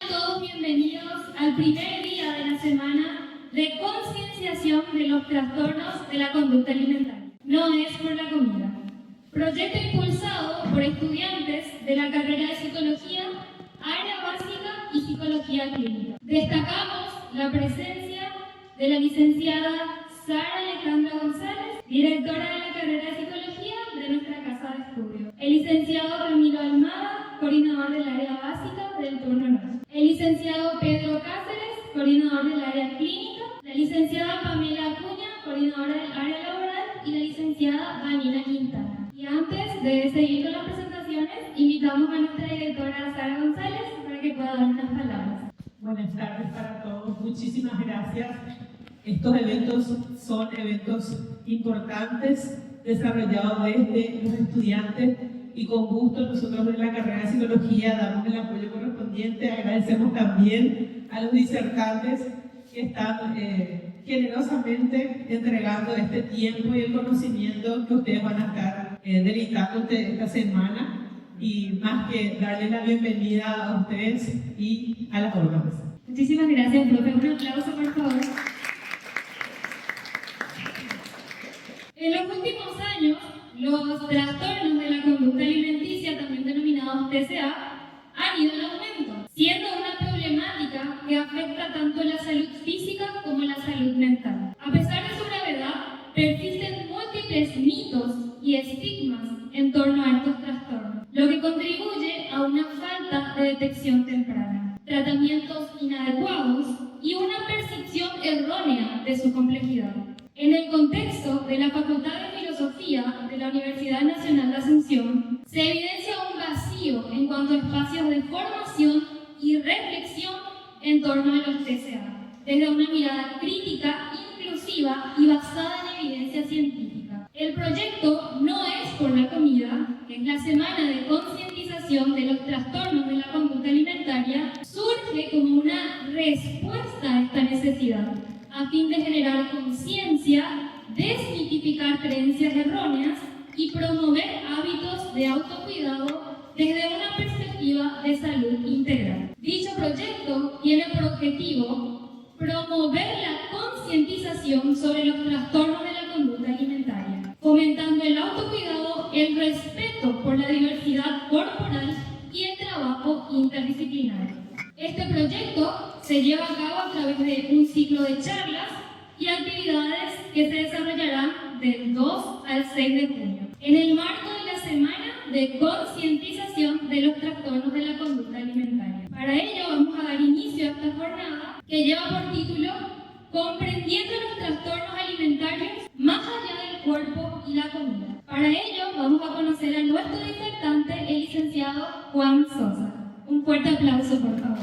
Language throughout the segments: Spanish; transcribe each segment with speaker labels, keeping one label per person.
Speaker 1: todos bienvenidos al primer día de la semana de concienciación de los trastornos de la conducta alimentaria. No es por la comida. Proyecto impulsado por estudiantes de la carrera de Psicología, Área Básica y Psicología Clínica. Destacamos la presencia de la licenciada Sara Alejandra González, directora de la carrera de Psicología de nuestra casa de estudio. El licenciado Ramiro Almada, coordinador del área básica del turno norte. El licenciado Pedro Cáceres, coordinador del área clínica. La licenciada Pamela Acuña, coordinadora del área laboral. Y la licenciada Daniela Quintana. Y antes de seguir con las presentaciones, invitamos a nuestra directora Sara González para que pueda dar unas palabras.
Speaker 2: Buenas tardes para todos, muchísimas gracias. Estos eventos son eventos importantes desarrollados desde los estudiantes y con gusto nosotros en la carrera de Psicología damos el apoyo correspondiente. Agradecemos también a los disertantes que están generosamente entregando este tiempo y el conocimiento que ustedes van a estar deleitando esta semana. Y más que darle la bienvenida a ustedes y a las órdenes.
Speaker 1: Muchísimas gracias, profe. Un aplauso, por favor. En los últimos años, los trastornos de la conducta alimenticia, también denominados TCA, han ido en aumento, siendo una problemática que afecta tanto la salud física como la salud mental. A pesar de su gravedad, persisten múltiples mitos y estigmas en torno a estos trastornos, lo que contribuye a una falta de detección temprana, tratamientos inadecuados y una percepción errónea de su complejidad. En el contexto de la Facultad de Filosofía de la Universidad Nacional de Asunción, se evidencia un vacío en cuanto a espacios de formación y reflexión en torno a los TCA, desde una mirada crítica, inclusiva y basada en evidencia científica. El proyecto No es por la comida, que es la semana de concientización de los trastornos de la conducta alimentaria, surge como una respuesta a esta necesidad, a fin de generar conciencia, desmitificar creencias erróneas y promover hábitos de autocuidado desde una perspectiva de salud integral. Dicho proyecto tiene por objetivo promover la concientización sobre los trastornos de la conducta alimentaria, fomentando el autocuidado, el respeto por la diversidad corporal y el trabajo interdisciplinario. Este proyecto se lleva a cabo a través de un ciclo de charlas y actividades que se desarrollarán del 2 al 6 de junio, en el marco de la semana de concientización de los trastornos de la conducta alimentaria. Para ello vamos a dar inicio a esta jornada que lleva por título Comprendiendo los trastornos alimentarios más allá del cuerpo y la comida. Para ello vamos a conocer a nuestro disertante, el licenciado Juan Sosa. Un fuerte aplauso, por favor.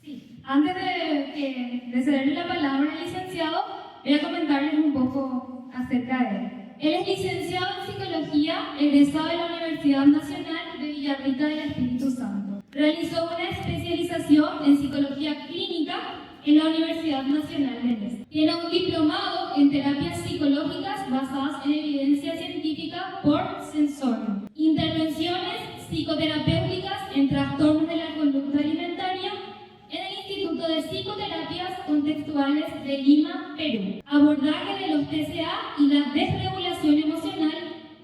Speaker 1: Sí, antes de cederle la palabra al licenciado, voy a comentarles un poco acerca de él. Él es licenciado en Psicología, egresado de la Universidad Nacional de Villarrica del Espíritu Santo. Realizó una especialización en Psicología Clínica en la Universidad Nacional de Este. Tiene un diplomado en terapias psicológicas basadas en evidencia científica por Sensorium. Intervenciones psicoterapéuticas en trastornos de la conducta alimentaria en el Instituto de Psicoterapias Contextuales de Lima, Perú. Abordaje de los TCA y la desregulación emocional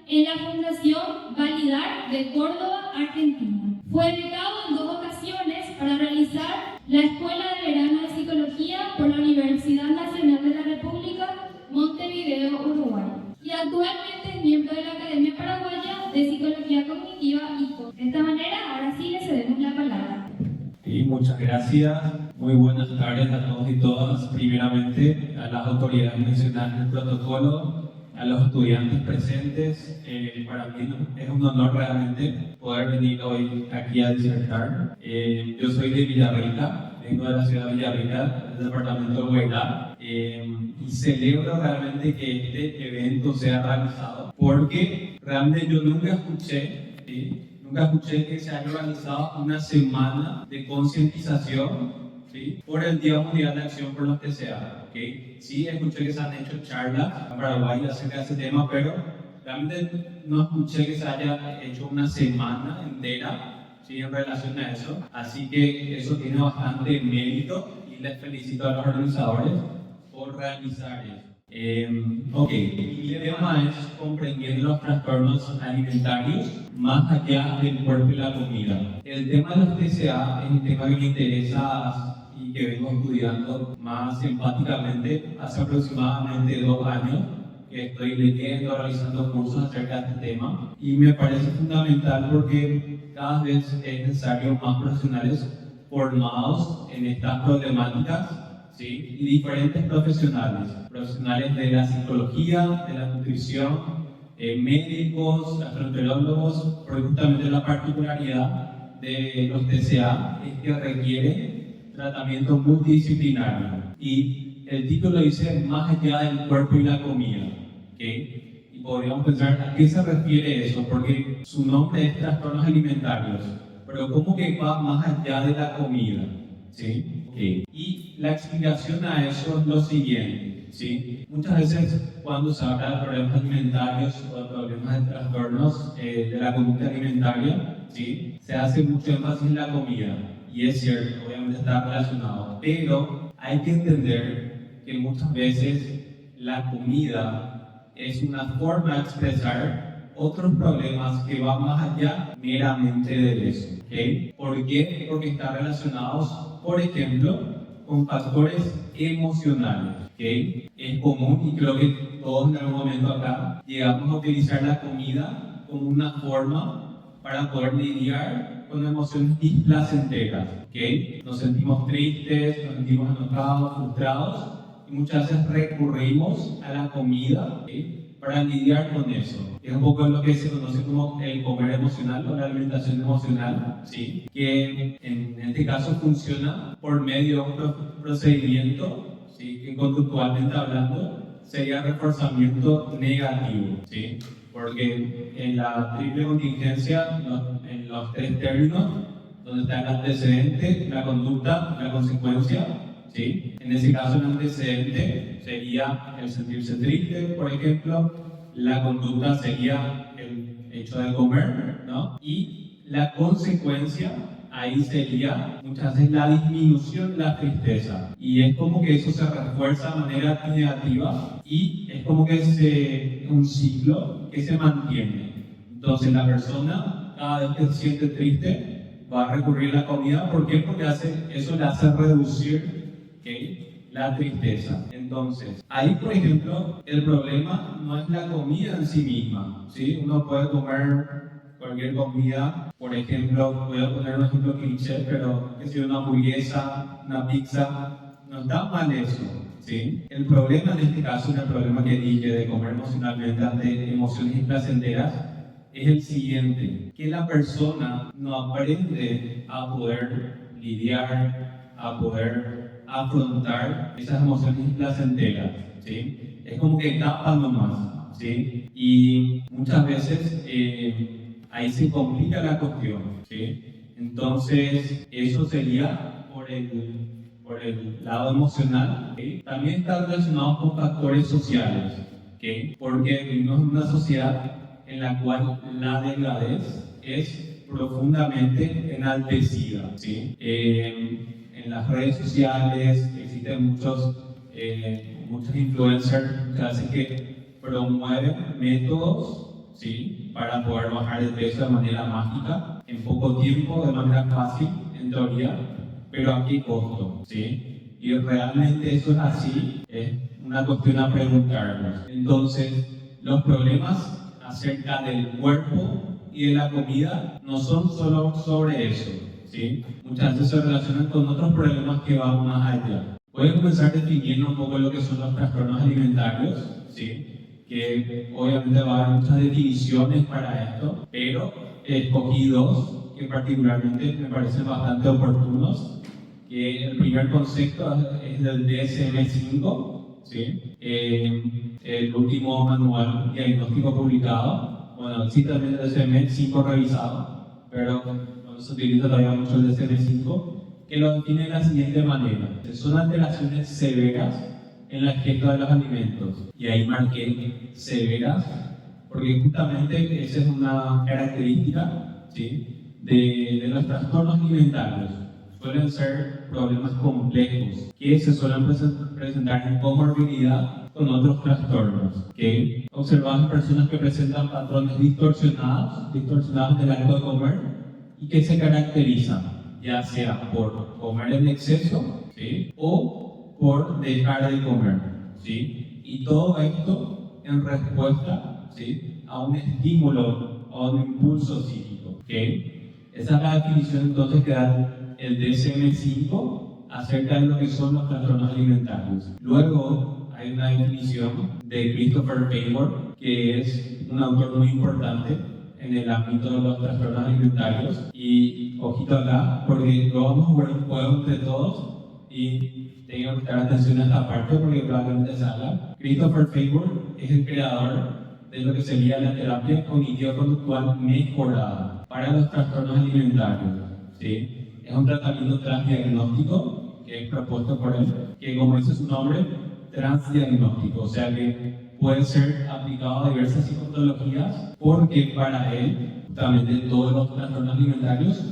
Speaker 1: en la Fundación Validar de Córdoba, Argentina. Fue becado en 2 ocasiones para realizar la Escuela de Verano de Psicología por la Universidad Nacional de la República, Montevideo, Uruguay. Y actualmente es miembro de la Academia Paraguaya de Psicología Cognitiva ICO. De esta manera, ahora sí le cedemos la palabra.
Speaker 3: Sí, muchas gracias. Muy buenas tardes a todos y todas. Primeramente, a las autoridades mencionadas en el protocolo, a los estudiantes presentes. Para mí es un honor realmente poder venir hoy aquí a disertar. Yo soy de Villarrica, vengo de la ciudad de Villarrica, del departamento de Huayrá, y celebro realmente que este evento sea realizado porque realmente yo nunca escuché, ¿sí? Nunca escuché que se haya organizado una semana de concientización, ¿sí?, por el Día Mundial de Acción por los TCA. ¿Okay? Sí, escuché que se han hecho charlas en Paraguay acerca de ese tema, pero realmente no escuché que se haya hecho una semana entera, ¿sí? En relación a eso, así que eso tiene bastante mérito y les felicito a los organizadores por realizar eso. Ok, mi tema es comprendiendo los trastornos alimentarios más allá del cuerpo y la comida. El tema de los TCA es un tema que me interesa y que vengo estudiando más empáticamente hace aproximadamente 2 años, que estoy leyendo, realizando cursos acerca de este tema, y me parece fundamental porque cada vez es necesario más profesionales formados en estas problemáticas, ¿sí? Y diferentes profesionales de la psicología, de la nutrición, médicos, gastroenterólogos, porque justamente la particularidad de los TCA es que requiere tratamiento multidisciplinario. Y el título dice más allá del cuerpo y la comida, ¿okay? Y podríamos pensar a qué se refiere eso, porque su nombre es trastornos alimentarios, pero ¿cómo que va más allá de la comida? ¿Sí? Okay. Y la explicación a eso es lo siguiente, ¿sí? Muchas veces cuando se habla de problemas alimentarios o de problemas de trastornos de la conducta alimentaria, ¿sí? Se hace mucho énfasis en la comida, y es cierto, obviamente está relacionado, pero hay que entender que muchas veces la comida es una forma de expresar otros problemas que van más allá meramente de eso, ¿okay? ¿Por qué? Porque están relacionados, por ejemplo, con factores emocionales, ¿okay? Es común, y creo que todos en algún momento acá llegamos a utilizar la comida como una forma para poder lidiar con emociones displacenteras, ¿okay? Nos sentimos tristes, nos sentimos enojados, frustrados, y muchas veces recurrimos a la comida, ¿okay? Para lidiar con eso. Es un poco lo que se conoce como el comer emocional o la alimentación emocional, ¿sí? Que en este caso funciona por medio de un procedimiento, ¿sí? Que conductualmente hablando sería reforzamiento negativo, ¿sí? Porque en la triple contingencia, en los 3 términos, donde está el antecedente, la conducta y la consecuencia, ¿sí? En ese caso el antecedente sería el sentirse triste, por ejemplo, la conducta sería el hecho de comer, ¿no? Y la consecuencia ahí sería muchas veces la disminución de la tristeza. Y es como que eso se refuerza de manera negativa y es como que es un ciclo que se mantiene. Entonces la persona cada vez que se siente triste va a recurrir a la comida. ¿Por qué? Porque eso le hace reducir, ¿okay? La tristeza. Entonces, ahí por ejemplo, el problema no es la comida en sí misma, ¿sí? Uno puede comer cualquier comida, por ejemplo, voy a poner un ejemplo cliché, pero que sea una hamburguesa, una pizza, no está mal eso, ¿sí? El problema en este caso, el problema que dije de comer emocionalmente ante emociones implacenteras, es el siguiente, que la persona no aprende a poder lidiar, a poder afrontar esas emociones placenteras, ¿sí? Es como que tapa nomás, ¿sí? Y muchas veces ahí se complica la cuestión, ¿sí? Entonces, eso sería por el lado emocional, ¿sí? También está relacionado con factores sociales, ¿sí? Porque vivimos en una sociedad en la cual la delgadez es profundamente enaltecida, ¿sí? En las redes sociales existen muchos influencers muchas veces que promueven métodos, ¿sí? Para poder bajar de peso de manera mágica, en poco tiempo, de manera fácil, en teoría, pero a qué costo, ¿sí? Y realmente eso es así, es una cuestión a preguntarnos. Entonces, los problemas acerca del cuerpo y de la comida no son solo sobre eso, ¿sí? Muchas veces se relacionan con otros problemas que van más allá. Voy a comenzar definiendo un poco lo que son los trastornos alimentarios, ¿sí? Que obviamente va a haber muchas definiciones para esto, pero escogí 2 que particularmente me parecen bastante oportunos. Que el primer concepto es del DSM-5, ¿sí? El último manual diagnóstico publicado. Bueno, sí también el DSM-5 revisado, pero no se utiliza todavía mucho el DSM-5, que lo define de la siguiente manera. Son alteraciones severas en la ingesta de los alimentos. Y ahí marqué severas porque justamente esa es una característica, ¿sí?, de los trastornos alimentarios. Suelen ser problemas complejos que se suelen presentar en comorbilidad con otros trastornos. ¿Okay? Observamos personas que presentan patrones distorsionados del acto de comer y que se caracterizan ya sea por comer en exceso, ¿sí?, o por dejar de comer, ¿sí? Y todo esto en respuesta, ¿sí?, a un estímulo, a un impulso psíquico. ¿Okay? Esa es la definición entonces que da el DSM-5 acerca de lo que son los trastornos alimentarios. Luego hay una definición de Christopher Faber, que es un autor muy importante en el ámbito de los trastornos alimentarios. Y ojito acá, porque lo vamos a jugar un juego entre todos y tengan que prestar atención a esta parte porque probablemente salga. Christopher Faber es el creador de lo que sería la terapia cognitivo-conductual mejorada para los trastornos alimentarios, ¿sí? Es un tratamiento transdiagnóstico que es propuesto por él, que como dice su nombre, transdiagnóstico, o sea que puede ser aplicado a diversas psicopatologías porque para él, justamente todos los trastornos alimentarios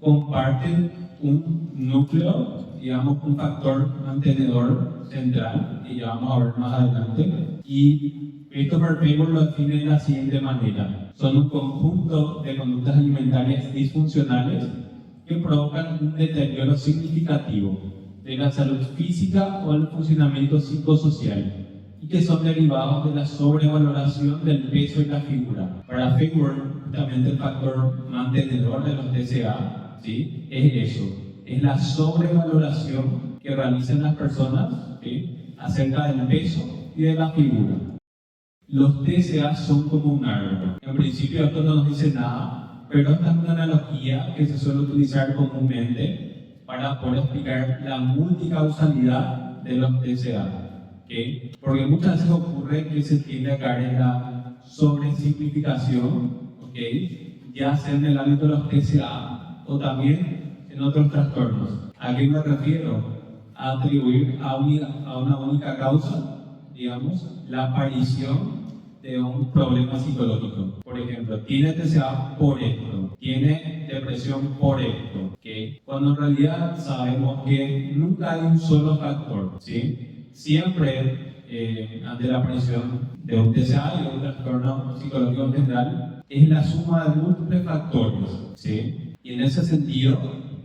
Speaker 3: comparten un núcleo, digamos un factor mantenedor central, que ya vamos a ver más adelante, y Christopher Faber lo define de la siguiente manera: son un conjunto de conductas alimentarias disfuncionales que provocan un deterioro significativo de la salud física o el funcionamiento psicosocial y que son derivados de la sobrevaloración del peso y la figura. Para Faber, justamente el factor mantenedor de los TCA, ¿sí?, es eso, es la sobrevaloración que realizan las personas, ¿sí?, acerca del peso y de la figura. Los TCA son como un árbol. En principio esto no nos dice nada, pero esta es una analogía que se suele utilizar comúnmente para poder explicar la multicausalidad de los TCA. ¿Okay? Porque muchas veces ocurre que se tiende a caer en la sobresimplificación, ¿okay?, ya sea en el ámbito de los TCA o también en otros trastornos. ¿A qué me refiero? A atribuir a una única causa, digamos, la aparición de un problema psicológico. Por ejemplo, tiene TCA por esto, tiene depresión por esto, ¿okay? Cuando en realidad sabemos que nunca hay un solo factor, ¿sí? Siempre, ante la aparición de un TCA y de un trastorno psicológico en general, es la suma de múltiples factores, ¿sí? Y en ese sentido,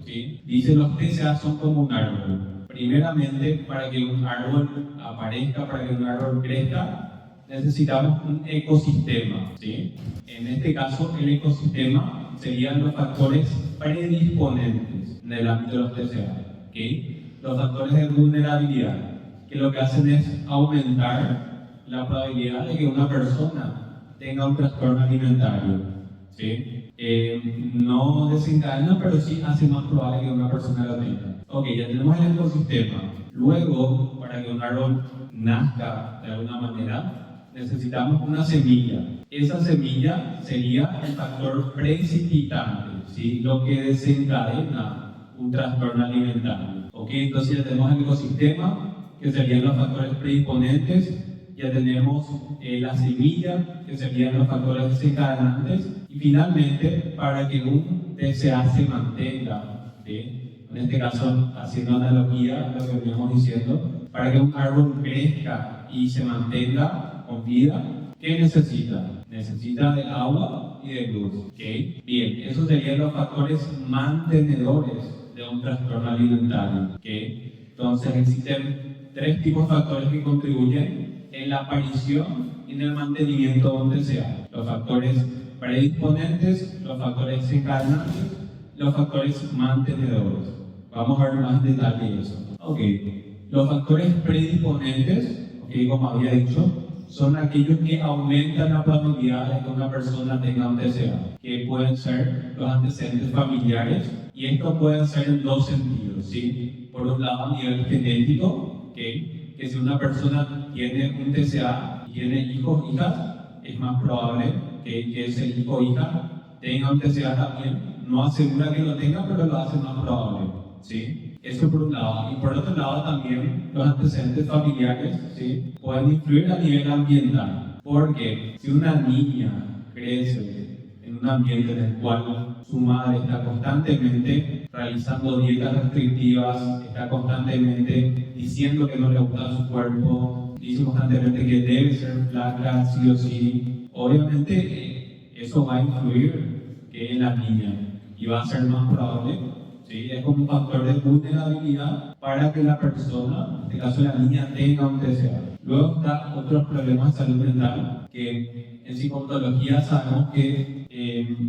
Speaker 3: ¿sí?, dice los TCA son como un árbol. Primeramente, para que un árbol aparezca, para que un árbol crezca, necesitamos un ecosistema, ¿sí? En este caso, el ecosistema serían los factores predisponentes en el ámbito de los TCA, ¿okay? Los factores de vulnerabilidad, que lo que hacen es aumentar la probabilidad de que una persona tenga un trastorno alimentario, ¿sí? No desencadena, pero sí hace más probable que una persona lo tenga. Ok, ya tenemos el ecosistema. Luego, para que un árbol nazca de alguna manera, necesitamos una semilla. Esa semilla sería el factor precipitante, ¿sí?, lo que desencadena un trastorno alimentario. Ok, entonces ya tenemos el ecosistema, que serían los factores predisponentes. Ya tenemos la semilla, que serían los factores desencadenantes. Y finalmente, para que un TCA se mantenga, ¿sí?, en este caso, haciendo analogía a lo que veníamos diciendo, para que un árbol crezca y se mantenga con vida, ¿qué necesita? Necesita de agua y de luz. ¿Okay? Bien, esos serían los factores mantenedores de un trastorno alimentario. ¿Okay? Entonces, existen tres tipos de factores que contribuyen en la aparición y en el mantenimiento de un TCA: los factores predisponentes, los factores desencadenantes, los factores mantenedores. Vamos a ver más en detalle eso. Ok, los factores predisponentes, okay, como había dicho, son aquellos que aumentan la probabilidad de que una persona tenga un TCA, que pueden ser los antecedentes familiares, y esto puede ser en dos sentidos, ¿sí? Por un lado, a nivel genético, ¿okay?, que si una persona tiene un TCA y tiene hijos o hijas, es más probable que ese hijo o hija tenga un TCA también. No asegura que lo tenga, pero lo hace más probable, ¿sí? Eso por un lado. Y por otro lado también los antecedentes familiares, ¿sí?, pueden influir a nivel ambiental. Porque si una niña crece en un ambiente en el cual su madre está constantemente realizando dietas restrictivas, está constantemente diciendo que no le gusta su cuerpo, dice constantemente que debe ser flaca sí o sí, obviamente eso va a influir en la niña y va a ser más probable, ¿sí? Es como un factor de vulnerabilidad para que la persona, en este caso la niña, tenga un TCA. Luego están otros problemas de salud mental que en psicontología sabemos que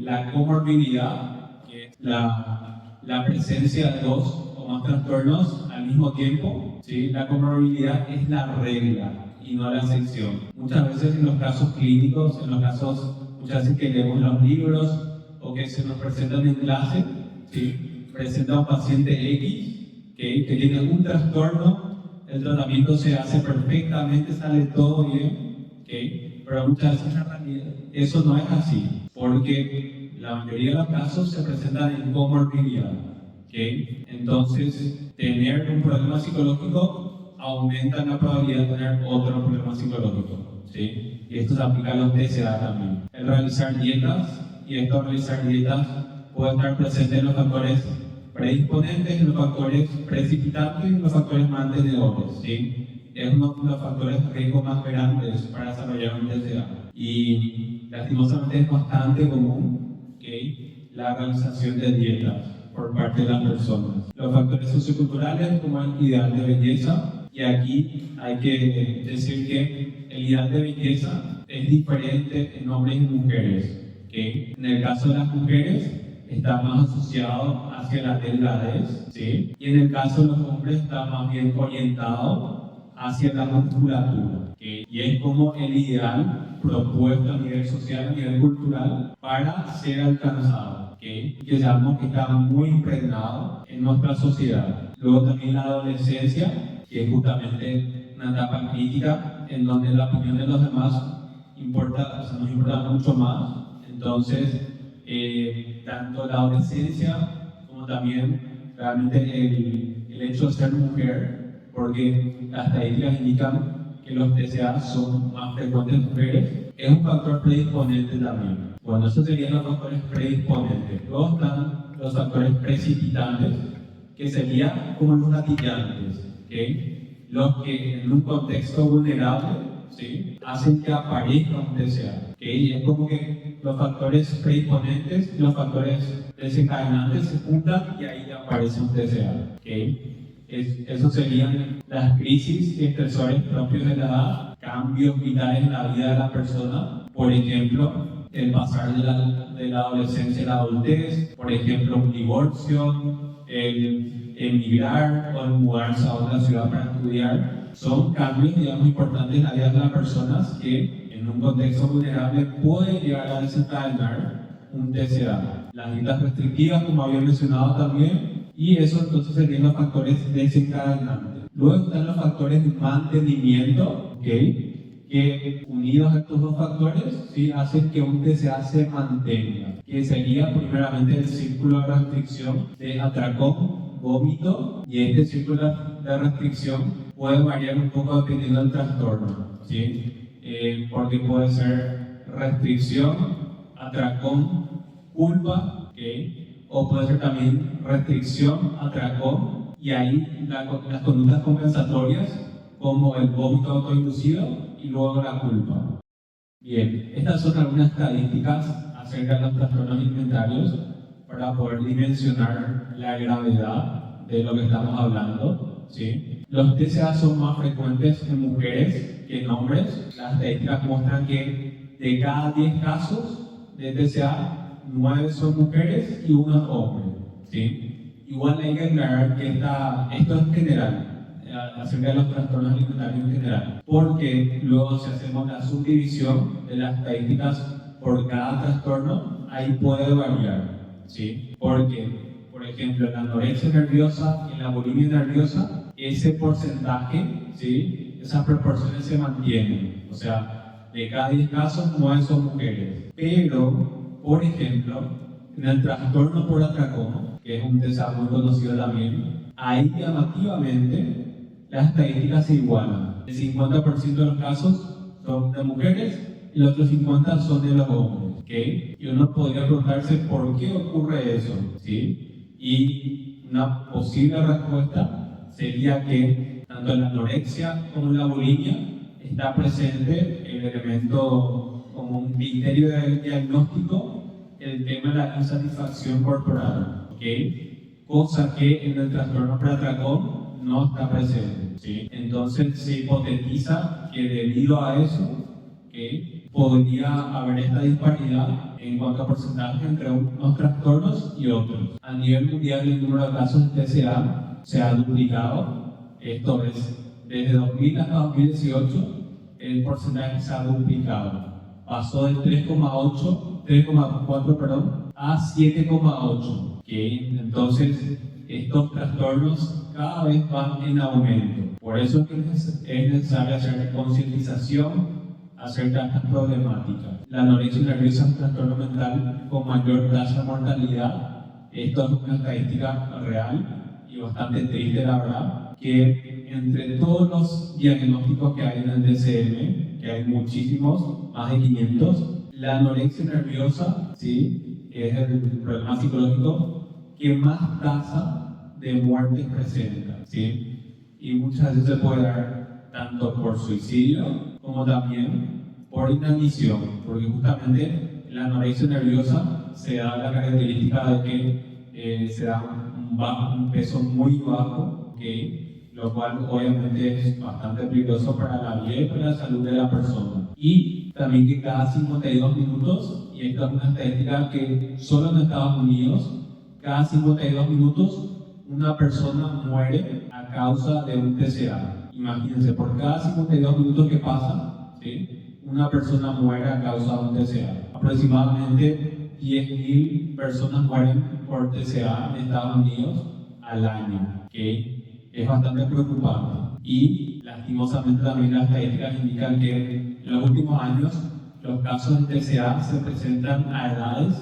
Speaker 3: la comorbilidad, que es la presencia de dos o más trastornos al mismo tiempo, ¿sí? La comorbilidad es la regla y no la excepción. Muchas veces en los casos clínicos, muchas veces que leemos los libros o que se nos presentan en clase, ¿sí? Presenta un paciente X que tiene un trastorno, el tratamiento se hace perfectamente, sale todo bien, ¿okay? Pero muchas veces en realidad eso no es así, porque la mayoría de los casos se presentan en comorbilidad, ¿okay? Entonces, tener un problema psicológico aumenta la probabilidad de tener otro problema psicológico, ¿sí? Y esto se aplica a los TCA también. El realizar dietas, y esto realizar dietas puede estar presente en los factores predisponentes, en los factores precipitantes y en los factores mantenedores, ¿sí? Es uno de los factores de riesgo más grandes para desarrollar un TCA. Y lastimosamente es bastante común, ¿okay? La realización de dietas por parte de las personas. Los factores socioculturales como el ideal de belleza, y aquí hay que decir que el ideal de belleza es diferente en hombres y mujeres, ¿okay? En el caso de las mujeres está más asociado hacia la delgadez, ¿sí? Y en el caso de los hombres está más bien orientado hacia la musculatura, ¿okay? Y es como el ideal propuesto a nivel social, a nivel cultural, para ser alcanzado, ¿okay? Y que sabemos que está muy impregnado en nuestra sociedad. Luego también la adolescencia, que es justamente una etapa crítica en donde la opinión de los demás nos importa mucho más. Entonces, tanto la adolescencia como también realmente el hecho de ser mujer, porque las estadísticas indican que los TCA son más frecuentes en mujeres, es un factor predisponente también. Bueno, esos serían los factores predisponentes. Luego están los factores precipitantes, que serían como los gatillantes, ¿okay? Los que en un contexto vulnerable, ¿sí? Hacen que aparezca un TCA, ¿okay? Y es como que los factores predisponentes y los factores desencadenantes se juntan y ahí aparece un TCA, ¿okay? Esos serían las crisis y estresores propios de la edad, cambios vitales en la vida de la persona, por ejemplo, el pasar de la adolescencia a la adultez, por ejemplo, un divorcio, el emigrar o el mudarse a otra ciudad para estudiar. Son cambios, digamos, importantes en la vida de las personas que en un contexto vulnerable pueden llegar a desencadenar un TCA. Las dietas restrictivas, como había mencionado también, y eso entonces serían los factores desencadenantes. Luego están los factores de mantenimiento, ¿okay? Que unidos a estos dos factores, ¿sí? Hacen que un TCA se mantenga, que sería primeramente el círculo de restricción de atracón, vómito, y este círculo de restricción puede variar un poco dependiendo del trastorno, ¿sí? Porque puede ser restricción, atracón, culpa, ¿okay? O puede ser también restricción, atracón, y ahí las conductas compensatorias como el vómito autoinducido y luego la culpa. Bien, estas son algunas estadísticas acerca de los trastornos alimentarios para poder dimensionar la gravedad de lo que estamos hablando, ¿sí? Los TCA son más frecuentes en mujeres que en hombres. Las estadísticas muestran que de cada 10 casos de TCA, 9 son mujeres y 1 hombre, ¿sí? Igual hay que aclarar que esto es general, acerca de los trastornos alimentarios en general, porque luego si hacemos la subdivisión de las estadísticas por cada trastorno, ahí puede variar, ¿sí? Porque, por ejemplo, en la anorexia nerviosa y en la bulimia nerviosa, ese porcentaje, ¿sí? Esas proporciones se mantienen, o sea, de cada 10 casos, 9 son mujeres. Pero, por ejemplo, en el trastorno por atracón, que es un TCA muy conocido también, ahí llamativamente las estadísticas se igualan. El 50% de los casos son de mujeres y los otros 50 son de los hombres, ¿ok? Y uno podría preguntarse por qué ocurre eso, ¿sí? Y una posible respuesta sería que tanto la anorexia como la bulimia está presente el elemento como un criterio de diagnóstico, el tema de la insatisfacción corporal, ¿ok? Cosa que en el trastorno por atracón no está presente, ¿sí? Entonces se hipotetiza que debido a eso, ¿okay?, podría haber esta disparidad en cuanto a porcentaje entre unos trastornos y otros. A nivel mundial, el número de casos de TCA se ha duplicado. Esto es, desde 2000 hasta 2018, el porcentaje se ha duplicado. Pasó del 3,4, perdón, a 7,8. ¿Okay? Entonces, estos trastornos cada vez van en aumento. Por eso es que es necesario hacer concientización acerca de estas problemáticas. La anorexia nerviosa es un trastorno mental con mayor tasa de mortalidad. Esto es una estadística real y bastante triste, la verdad, que entre todos los diagnósticos que hay en el DSM, que hay muchísimos, más de 500, la anorexia nerviosa, ¿sí?, es el problema psicológico que más tasa de muertes presenta, ¿sí? Y muchas veces se puede dar tanto por suicidio como también por inanición, porque justamente la anorexia nerviosa se da la característica de que se da un peso muy bajo, ¿okay?, lo cual obviamente es bastante peligroso para la vida y para la salud de la persona. Y también que cada 52 minutos, y esta es una estadística que solo en Estados Unidos, cada 52 minutos una persona muere a causa de un TCA. Imagínense, por cada 52 minutos que pasa, ¿sí?, una persona muere a causa de un TCA. Aproximadamente 10.000 personas mueren por TCA en Estados Unidos al año, ¿okay? Es bastante preocupante. Y lastimosamente también las estadísticas indican que en los últimos años los casos de TCA se presentan a edades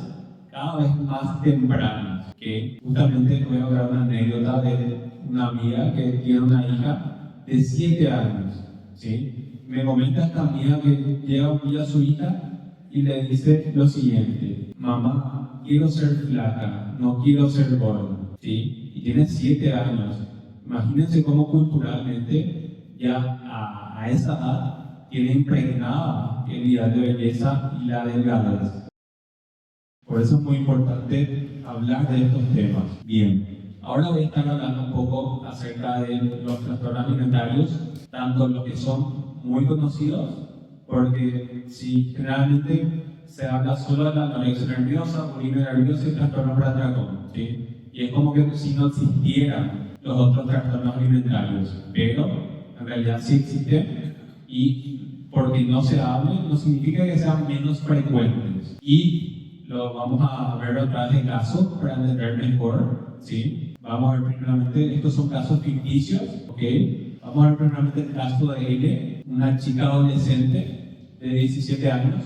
Speaker 3: cada vez más tempranas, que justamente voy a hablar una anécdota de una amiga que tiene una hija de 7 años, ¿sí? Me comenta esta amiga que llega un día a su hija y le dice lo siguiente: mamá, quiero ser flaca, no quiero ser gorda, ¿sí? Y tiene 7 años. Imagínense cómo culturalmente ya a esa edad tiene impregnada el ideal de belleza y la delgadez. Por eso es muy importante hablar de estos temas. Bien, ahora voy a estar hablando un poco acerca de los trastornos alimentarios, tanto los que son muy conocidos, porque si generalmente se habla solo de la anorexia nerviosa, bulimia nerviosa y trastorno por atracón, ¿sí? Y es como que si no existieran los otros trastornos alimentarios, pero en realidad sí existen, y porque no se hable no significa que sean menos frecuentes. Y lo vamos a ver otra vez de casos para entender mejor, ¿sí? Vamos a ver primeramente, estos son casos ficticios, ¿ok? Vamos a ver primeramente el caso de Ele, una chica adolescente de 17 años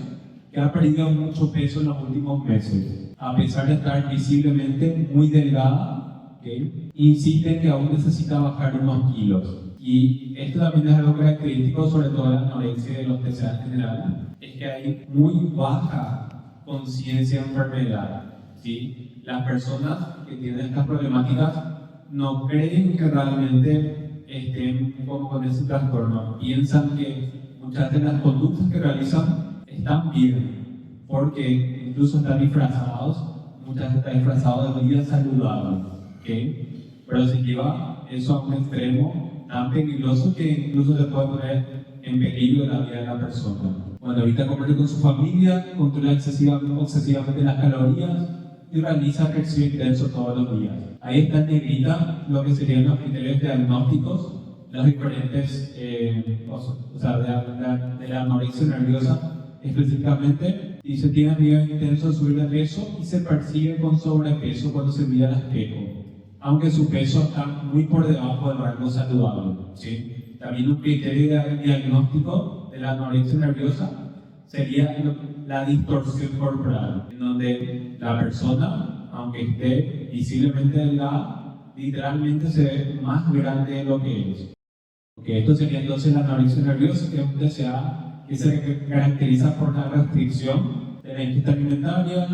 Speaker 3: que ha perdido mucho peso en los últimos meses. A pesar de estar visiblemente muy delgada, ¿okay?, insiste que aún necesita bajar unos kilos. Y esto también es algo característico, sobre todo de la anorexia y de los TCA en general, es que hay muy baja conciencia de enfermedad, ¿sí? Las personas que tienen estas problemáticas no creen que realmente estén como con ese trastorno. Piensan que muchas de las conductas que realizan están bien, porque incluso están disfrazados, muchas veces están disfrazados de vida saludable, ¿okay? Pero se lleva eso a un extremo tan peligroso que incluso se puede poner en peligro la vida de la persona. Bueno, evita comer con su familia, controla excesivamente las calorías y realiza ejercicio intenso todos los días. Ahí está en negrita lo que serían los criterios diagnósticos, los diferentes, de la anorexia nerviosa específicamente. Dice, tiene miedo intenso de subir de peso y se percibe con sobrepeso cuando se mira al espejo, aunque su peso está muy por debajo del rango saludable, ¿sí? También un criterio diagnóstico de la anorexia nerviosa sería la distorsión corporal, en donde la persona, aunque esté visiblemente delgada, literalmente se ve más grande de lo que es. Porque esto sería entonces la anorexia nerviosa, que es un TCA que se caracteriza por la restricción de la ingesta alimentaria.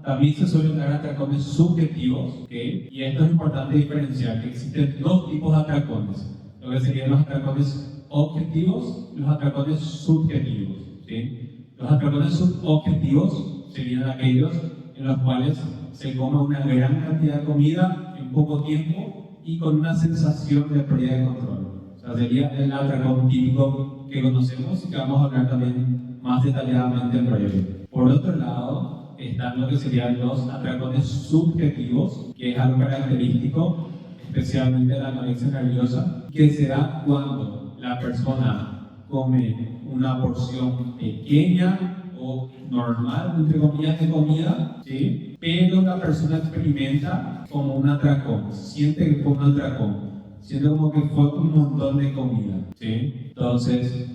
Speaker 3: También se suelen dar atracones subjetivos, ¿okay? Y esto es importante diferenciar, que existen dos tipos de atracones, lo que serían los atracones objetivos y los atracones subjetivos, ¿sí? Los atracones subobjetivos serían aquellos en los cuales se come una gran cantidad de comida en poco tiempo y con una sensación de pérdida de control. O sea, sería el atracón típico que conocemos y que vamos a hablar también más detalladamente en breve. Por otro lado, están lo que serían los atracones subjetivos, que es algo característico, especialmente de la anorexia nerviosa, que se da cuando la persona come una porción pequeña o normal, entre comillas, de comida, ¿sí? Pero la persona experimenta como un atracón, siente que fue un atracón, siente como que fue un montón de comida, ¿sí? Entonces,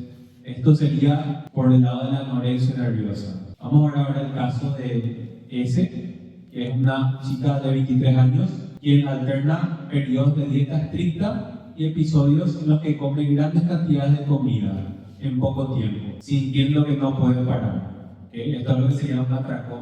Speaker 3: esto sería por el lado de la anorexia nerviosa. Vamos a ver el caso de S, que es una chica de 23 años, quien alterna periodos de dieta estricta y episodios en los que come grandes cantidades de comida en poco tiempo, sintiendo que no puede parar. ¿Okay? Esto es lo que se llama un atracón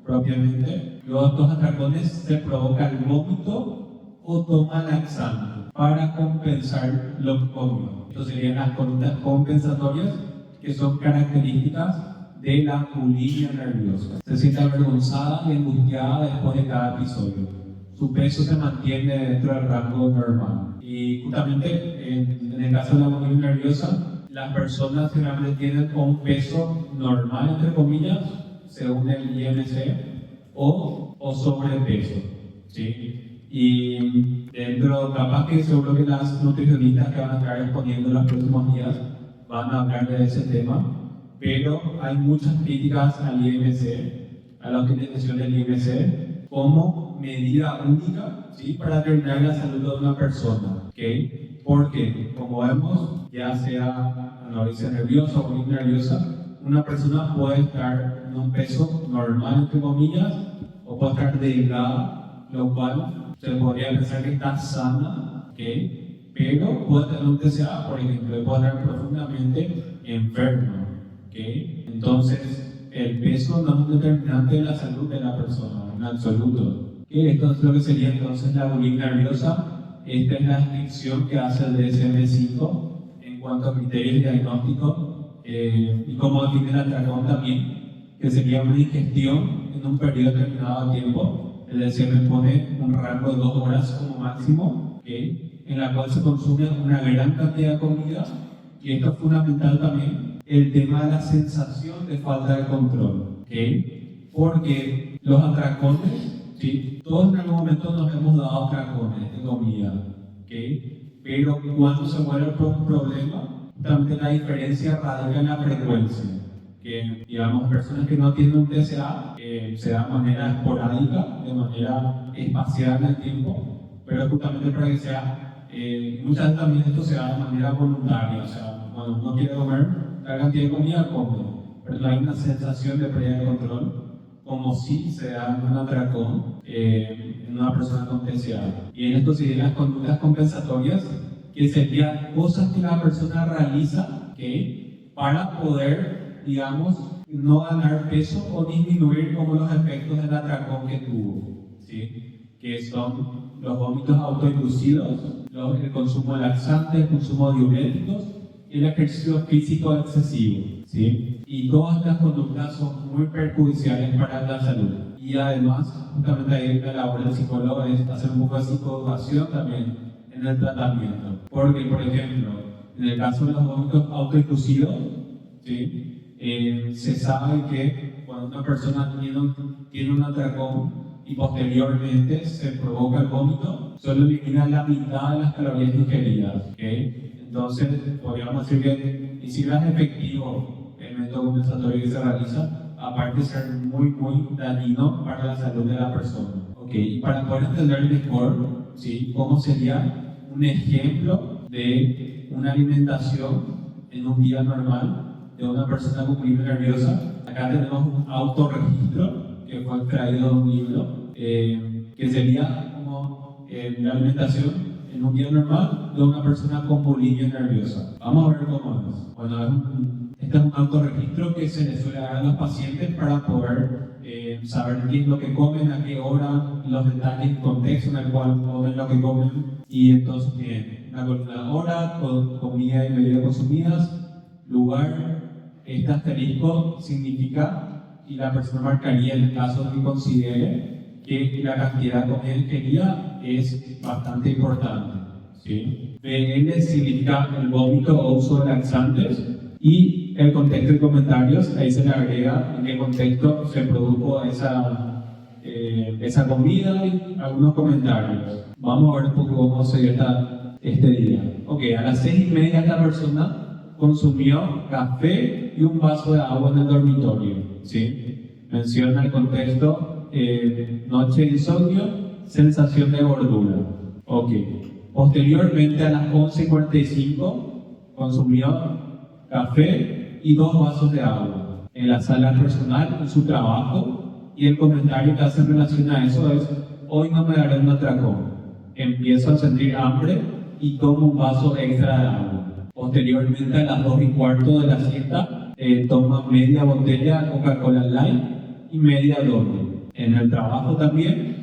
Speaker 3: propiamente. Luego estos atracones se provoca el vómito o toma laxante para compensar lo que comió. Estas serían las conductas compensatorias que son características de la bulimia nerviosa. Se siente avergonzada y angustiada después de cada episodio. Su peso se mantiene dentro del rango normal. Y justamente en el caso de la bulimia nerviosa, las personas generalmente tienen un peso normal, entre comillas, según el IMC, o sobrepeso, ¿sí? Y dentro, capaz que seguro que las nutricionistas que van a estar exponiendo en los próximos días van a hablar de ese tema. Pero hay muchas críticas al IMC, a la utilización del IMC, como medida única, ¿sí? Para determinar la salud de una persona, ¿okay? Porque, como vemos, ya sea anorexia nerviosa o bulimia nerviosa, una persona puede estar en un peso normal, entre comillas, o puede estar delgada, lo cual se podría pensar que está sana, ¿okay? Pero puede tener un TCA, por ejemplo, y puede estar profundamente enfermo. ¿Okay? Entonces, el peso no es un determinante de la salud de la persona, en absoluto. ¿Okay? Esto es lo que sería entonces la bulimia nerviosa. Esta es la descripción que hace el DSM-5 en cuanto a criterios diagnósticos y cómo define el atracón también, que sería una ingestión en un periodo determinado de tiempo. El DSM pone un rango de 2 horas como máximo, ¿okay? En la cual se consume una gran cantidad de comida, y esto es fundamental también. El tema de la sensación de falta de control, ¿okay? Porque los atracones, ¿sí? Todos en algún momento nos hemos dado atracones de comida, ¿okay? Pero cuando se vuelve un problema, también la diferencia radica en la frecuencia, que digamos personas que no tienen un TCA se da de manera esporádica, de manera espacial en el tiempo, pero justamente para que sea, muchas veces también esto se da de manera voluntaria, o sea, cuando uno quiere comer la cantidad de comida come, pero no hay una sensación de pérdida de control, como si se da en un atracón en una persona con TCA. Y en esto serían las conductas compensatorias, que serían cosas que la persona realiza, ¿okay? Para poder, digamos, no ganar peso o disminuir como los efectos del atracón que tuvo, ¿sí? Que son los vómitos autoinducidos, el consumo de laxantes, el consumo de diuréticos, el ejercicio físico excesivo, ¿sí? Y todas estas conductas son muy perjudiciales para la salud. Y además, justamente ahí la labor del psicólogo es hacer un poco de psicoeducación también en el tratamiento. Porque, por ejemplo, en el caso de los vómitos autoinducidos, ¿sí? Se sabe que cuando una persona tiene un atracón y posteriormente se provoca el vómito, solo elimina la mitad de las calorías ingeridas, ¿okay? Entonces, podríamos decir que ni siquiera es efectivo el método compensatorio que se realiza, aparte de ser muy, muy dañino para la salud de la persona. ¿Okay? Y para poder entender mejor, ¿sí? Cómo sería un ejemplo de una alimentación en un día normal de una persona con bulimia nerviosa, acá tenemos un autorregistro que fue extraído de un libro, que sería como la alimentación en un día normal de una persona con bulimia nerviosa. Vamos a ver cómo es. Bueno, este es un autorregistro que se le suele dar a los pacientes para poder saber qué es lo que comen, a qué hora, los detalles, el contexto en el cual comen lo que comen. Y entonces tienen una columna hora, comida y bebida consumidas, lugar. Este asterisco significa, y la persona marcaría el caso que considere que la cantidad de comida ingerida es bastante importante, ¿sí? BL significa el vómito o uso de laxantes, y el contexto de comentarios, ahí se le agrega en qué contexto se produjo esa comida y algunos comentarios. Vamos a ver un poco cómo se dio este día. Ok, a las 6:30 esta persona consumió café y un vaso de agua en el dormitorio, ¿sí? Menciona el contexto, noche de insomnio, sensación de gordura. Ok. Posteriormente a las 11:45 consumió café y 2 vasos de agua. En la sala personal, en su trabajo, y el comentario que hace en relación a eso es: hoy no me daré un atracón. Empiezo a sentir hambre y tomo un vaso extra de agua. Posteriormente, a las 2:15 de la siesta, toma media botella de Coca-Cola Light y media doble. En el trabajo también,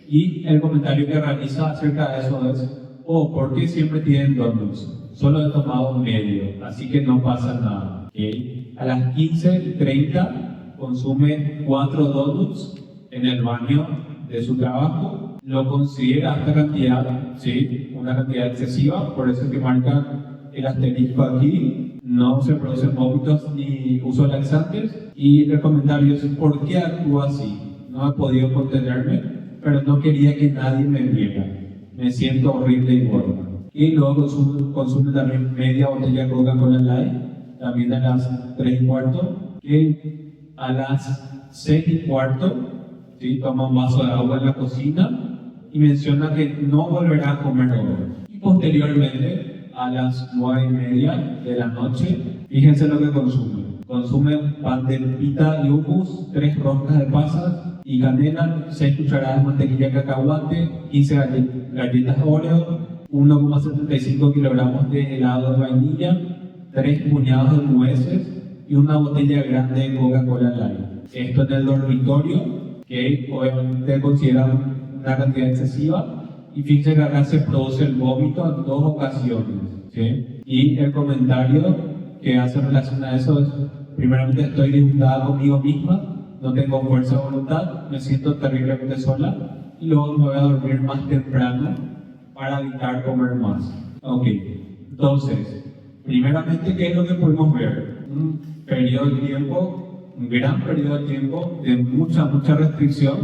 Speaker 3: y el comentario que realiza acerca de eso es: oh, ¿por qué siempre tienen donuts? Solo he tomado medio, así que no pasa nada. ¿Okay? A las 15:30 consume 4 donuts en el baño de su trabajo. Lo considera esta cantidad, ¿sí? Una cantidad excesiva, por eso es que marca el asterisco aquí. No se producen vómitos ni uso de laxantes. Y el comentario es: ¿por qué actúa así? No he podido contenerme, pero no quería que nadie me viera. Me siento horrible y gorda. Y luego consume también media botella de Coca-Cola Light, también a las 3:15. Que a las 6:15, ¿sí? Toma un vaso de agua en la cocina y menciona que no volverá a comer hoy. Y posteriormente, a las 9:30 de la noche, fíjense lo que consume. Consume pan de pita y hummus, 3 roscas de pasas y canela, 6 cucharadas de mantequilla de cacahuate, 15 galletas Oreo, 1,75 kilogramos de helado de vainilla, 3 puñados de nueces y una botella grande de Coca-Cola Light. Esto en el dormitorio, que obviamente considera una cantidad excesiva. Y fíjense que acá se produce el vómito en 2 ocasiones, ¿sí? Y el comentario que hace relación a eso es: primeramente, estoy disgustada conmigo misma, no tengo fuerza de voluntad, me siento terriblemente sola, y luego me voy a dormir más temprano para evitar comer más. Ok, entonces, primeramente, ¿qué es lo que podemos ver? Un periodo de tiempo, un gran periodo de tiempo de mucha restricción,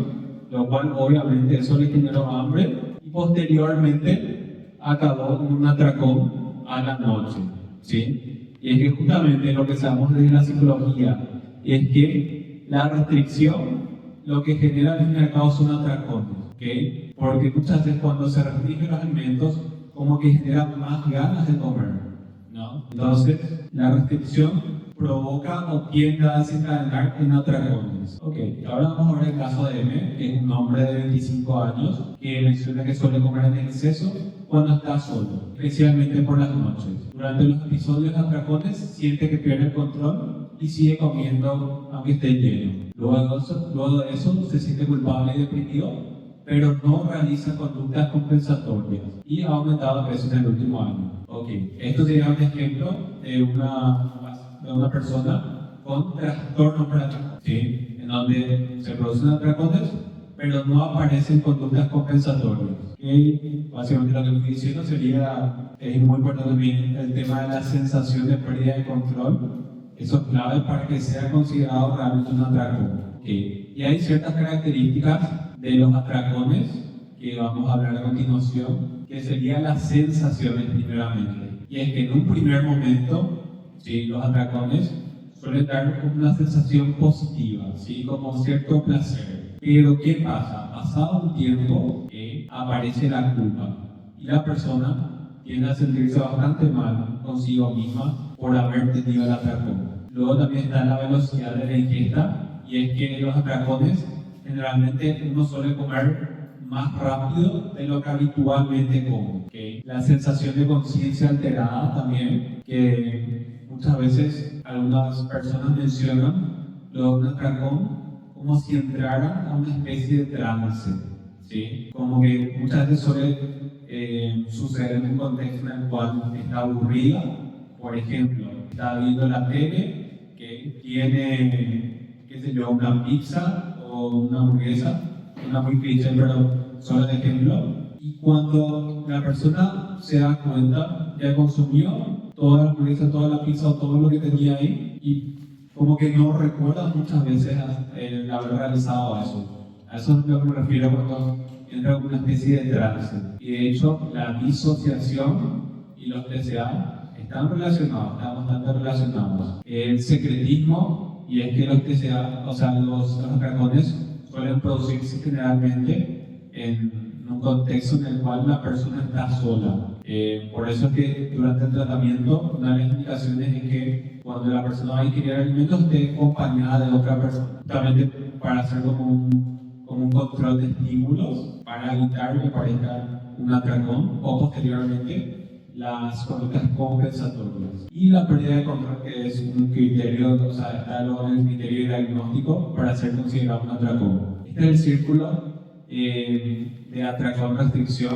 Speaker 3: lo cual obviamente eso le generó hambre. Posteriormente acabó en un atracón a la noche, ¿sí? Y es que justamente lo que sabemos desde la psicología es que la restricción lo que genera al fin y al cabo son atracones, ¿ok? Porque muchas veces cuando se restringen los alimentos, como que genera más ganas de comer, ¿no? Entonces, la restricción provoca o tiende a desencadenar en atracones. Ok, ahora vamos a ver el caso de M, que es un hombre de 25 años que menciona que suele comer en exceso cuando está solo, especialmente por las noches. Durante los episodios de atracones siente que pierde el control y sigue comiendo aunque esté lleno. Luego de eso se siente culpable y deprimido, pero no realiza conductas compensatorias y ha aumentado de peso en el último año. Ok, esto sería un ejemplo de una persona con trastorno por atracón, ¿sí? En donde se producen atracones, pero no aparecen conductas compensatorias. Y básicamente lo que estoy diciendo sería, es muy importante también el tema de la sensación de pérdida de control. Eso es clave para que sea considerado realmente un atracón. ¿Okay? Y hay ciertas características de los atracones que vamos a hablar a continuación, que serían las sensaciones primeramente. Y es que en un primer momento, ¿sí? Los atracones suelen dar una sensación positiva, ¿sí? Como cierto placer. Pero ¿qué pasa? Pasado un tiempo, aparece la culpa y la persona tiende a sentirse bastante mal consigo misma por haber tenido el atracón. Luego también está la velocidad de la ingesta, y es que los atracones generalmente uno suele comer más rápido de lo que habitualmente como. ¿Okay? La sensación de conciencia alterada también, que muchas veces algunas personas mencionan lo de un atracón como si entraran a una especie de trance, ¿sí? Como que muchas veces suele suceder en un contexto en el cual está aburrida, por ejemplo, está viendo la tele, que tiene, qué sé yo, una pizza o una hamburguesa, una muy cliché, pero solo de ejemplo, y cuando la persona se da cuenta, ya consumió toda la hamburguesa, toda la pizza o todo lo que tenía ahí, y como que no recuerda muchas veces el haber realizado eso. A eso es lo que me refiero cuando entra en una especie de trance. Y de hecho, la disociación y los TCA están relacionados, están bastante relacionados. El secretismo, y es que los TCA, o sea, los atracones suelen producirse generalmente en un contexto en el cual la persona está sola. Por eso es que durante el tratamiento, una de las indicaciones es que cuando la persona va a ingerir alimentos esté acompañada de otra persona, justamente para hacer como un control de estímulos, para evitar que parezca un atracón, o posteriormente las conductas compensatorias. Y la pérdida de control, que es un criterio, o sea, está luego en el criterio diagnóstico para ser considerado un atracón. Este es el círculo de atracón-restricción,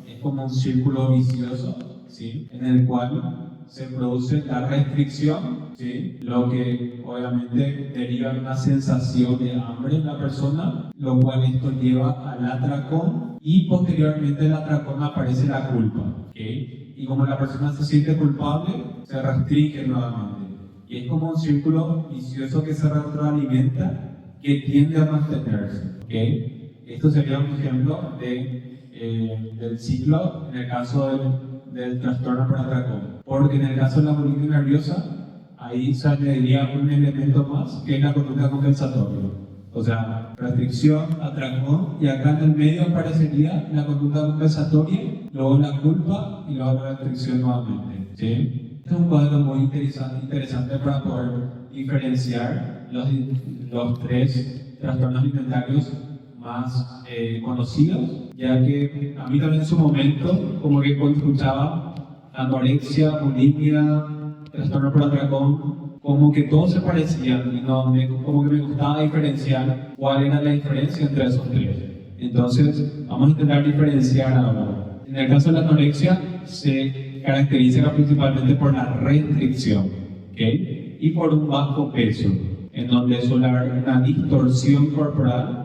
Speaker 3: es como un círculo vicioso, ¿sí? En el cual se produce la restricción, ¿sí? Lo que obviamente deriva en una sensación de hambre en la persona, lo cual esto lleva al atracón, y posteriormente del atracón aparece la culpa, ¿okay? Y como la persona se siente culpable, se restringe nuevamente. Y es como un círculo vicioso que se retroalimenta, que tiende a mantenerse, ¿okay? Esto sería un ejemplo del ciclo en el caso del trastorno por atracón. Porque en el caso de la bulimia nerviosa, ahí se añadiría un elemento más, que es la conducta compensatoria. O sea, restricción, atracón, y acá en el medio aparecería la conducta compensatoria, luego la culpa y luego la restricción nuevamente, ¿sí? Este es un cuadro muy interesante para poder diferenciar los tres trastornos alimentarios más conocidos, ya que a mí también en su momento, como que cuando escuchaba anorexia, bulimia, trastorno por atracón, como que todos se parecían y como que me gustaba diferenciar cuál era la diferencia entre esos tres. Entonces, vamos a intentar diferenciar ahora. En el caso de la anorexia, se caracteriza principalmente por la restricción, ¿okay? Y por un bajo peso, en donde suele haber una distorsión corporal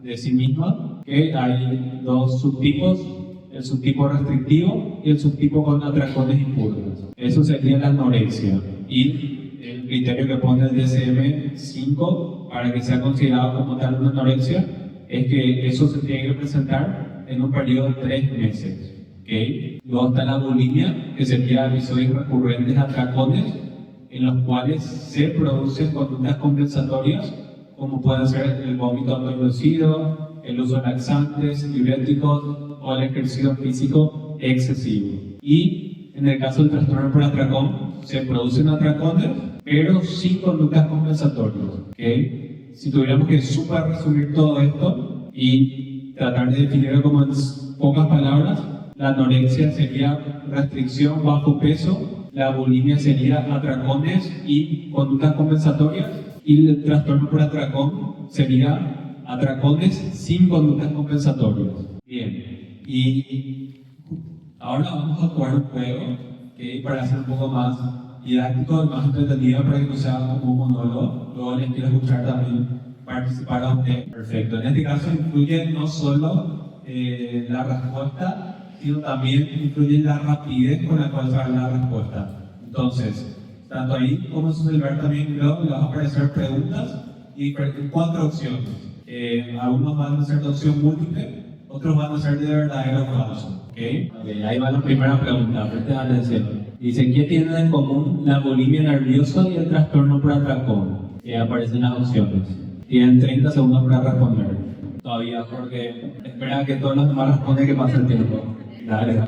Speaker 3: de sí misma, que hay dos subtipos, el subtipo restrictivo y el subtipo con atracones impuros. Eso sería la anorexia. Y el criterio que pone el DSM-5 para que sea considerado como tal una anorexia es que eso se tiene que presentar en un periodo de 3 meses. ¿Okay? Luego está la bulimia, que sería episodios recurrentes atracones en los cuales se producen conductas compensatorias, como pueden ser el vómito autoinducido, el uso de laxantes, diuréticos o el ejercicio físico excesivo. Y en el caso del trastorno por atracón, se producen atracones, pero sin conductas compensatorias. ¿Okay? Si tuviéramos que super resumir todo esto y tratar de definirlo como en pocas palabras, la anorexia sería restricción bajo peso, la bulimia sería atracones y conductas compensatorias, y el trastorno por atracón sería atracones sin conductas compensatorias. Bien, y ahora vamos a jugar un juego que para hacer un poco más didáctico y más entretenido, para que no sea como un monólogo. Luego les quiero escuchar también participar a usted. Perfecto. En este caso incluye no solo la respuesta, sino también incluye la rapidez con la cual se da la respuesta. Entonces, tanto ahí como en su celular también luego les van a aparecer preguntas y 4 opciones. Algunos van a ser de opción múltiple, otros van a ser de verdadero o falso. ¿Okay? Okay, ahí va la primera pregunta, presten atención. Dice, ¿qué tienen en común la bulimia nerviosa y el trastorno por atracón? Y aparecen las opciones. Tienen 30 segundos para responder. Todavía, porque espera que todos los demás respondan, que pase el tiempo. Dale.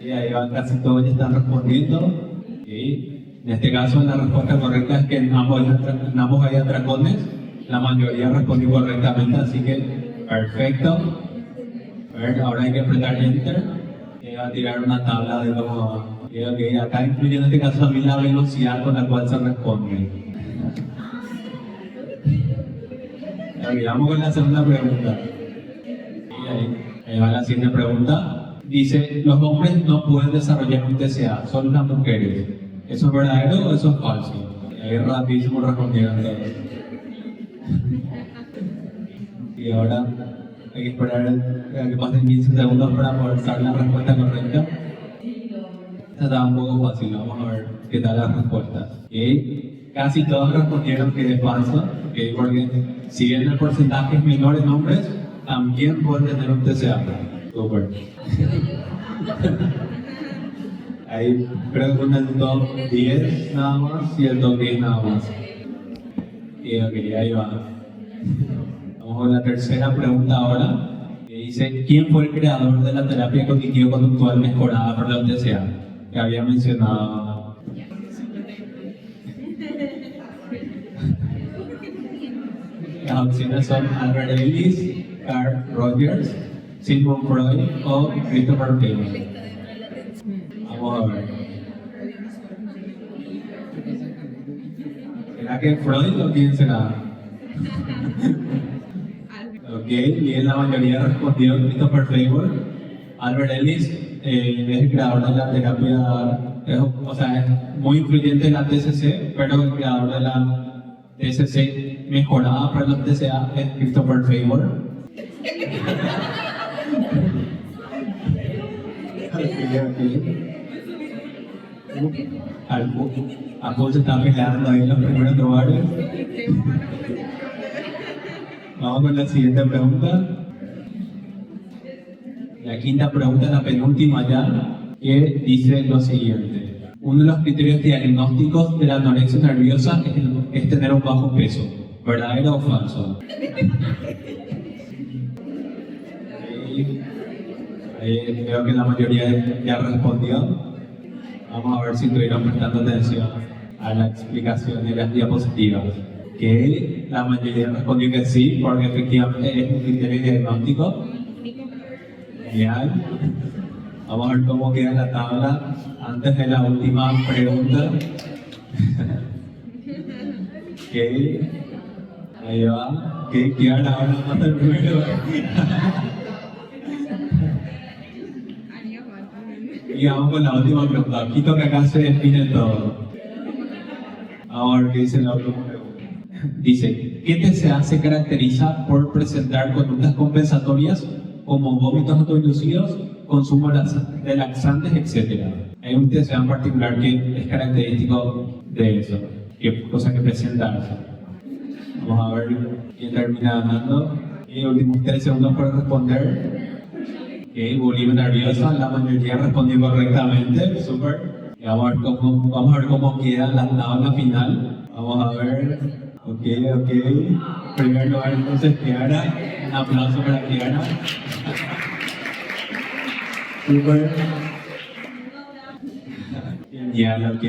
Speaker 3: Y ahí van, casi todos ya están respondiendo. Okay. En este caso, la respuesta correcta es que en ambos hay atracones. La mayoría respondió correctamente, así que perfecto. A ver, ahora hay que apretar Enter. Va a tirar una tabla de cómo... Okay, acá incluye en este caso también la velocidad con la cual se responde. Okay, vamos con la segunda pregunta. Ahí va la siguiente pregunta. Dice, los hombres no pueden desarrollar un TCA, solo las mujeres. ¿Eso es verdadero o eso es falso? Ahí rapidísimo respondieron todos. Y ahora hay que esperar a que pasen 15 segundos para poder dar la respuesta correcta. Esta estaba un poco fácil, vamos a ver qué tal las respuestas. ¿Okay? Casi todos respondieron que es falso, ¿okay? Porque si bien el porcentaje es menor en hombres, también pueden tener un TCA. Super. Ahí creo que con el top 10 nada más y el top 10 nada más. Y ok, ahí va. Vamos con la tercera pregunta ahora. Que dice, ¿quién fue el creador de la terapia cognitivo-conductual mejorada para la TCA? Que había mencionado. Las opciones son Albert Ellis, Carl Rogers, Sigmund Freud o Christopher Taylor. Vamos a ver. ¿Será que Freud o quién será? Ok, bien, la mayoría respondió Christopher Taylor. Albert Ellis es el creador de la terapia, es muy influyente en la TCC, pero el creador de la TCC mejorada para los TCA es Christopher Taylor. Alfonso se está peleando ahí en los primeros lugares. Vamos con la siguiente pregunta. La quinta pregunta, la penúltima ya, que dice lo siguiente. Uno de los criterios diagnósticos de la anorexia nerviosa es tener un bajo peso. ¿Verdadero o falso? Ahí veo que la mayoría ya respondió. Vamos a ver si estuvieron prestando atención a la explicación de las diapositivas. Que la mayoría respondió que sí, porque efectivamente es un criterio diagnóstico. Genial. Vamos a ver cómo queda la tabla antes de la última pregunta. Okay. Ahí va. ¿Qué ahora más el primero? Y vamos con la última pregunta. Quito que acá se define todo. Vamos a ver qué dice la última pregunta. Dice, ¿qué TCA se caracteriza por presentar conductas compensatorias como vómitos autoinducidos, consumo de laxantes, etc.? Hay un TCA en particular que es característico de eso, cosa que presenta eso. Vamos a ver quién termina ganando. Y últimos 3 segundos para responder. Bulimia nerviosa, la mayoría respondió correctamente, súper. Vamos a ver cómo queda la tabla final. Vamos a ver. Ok. Primer lugar entonces Kiara. Un aplauso para Kiara. Súper. Genial, ok.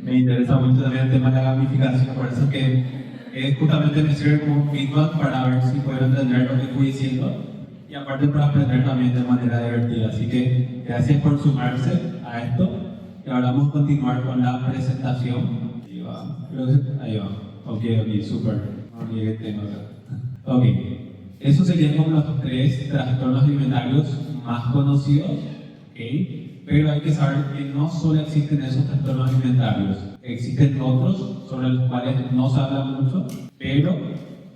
Speaker 3: Me interesa mucho también el tema de la gamificación, por eso que justamente me sirve como un feedback para ver si puedo entender lo que fui diciendo. Y aparte para aprender también de manera divertida. Así que gracias por sumarse a esto. Y ahora vamos a continuar con la presentación. Ahí va. Ok, súper. Ok. Esos serían como los 3 trastornos alimentarios más conocidos. Okay. Pero hay que saber que no solo existen esos trastornos alimentarios. Existen otros sobre los cuales no se habla mucho, pero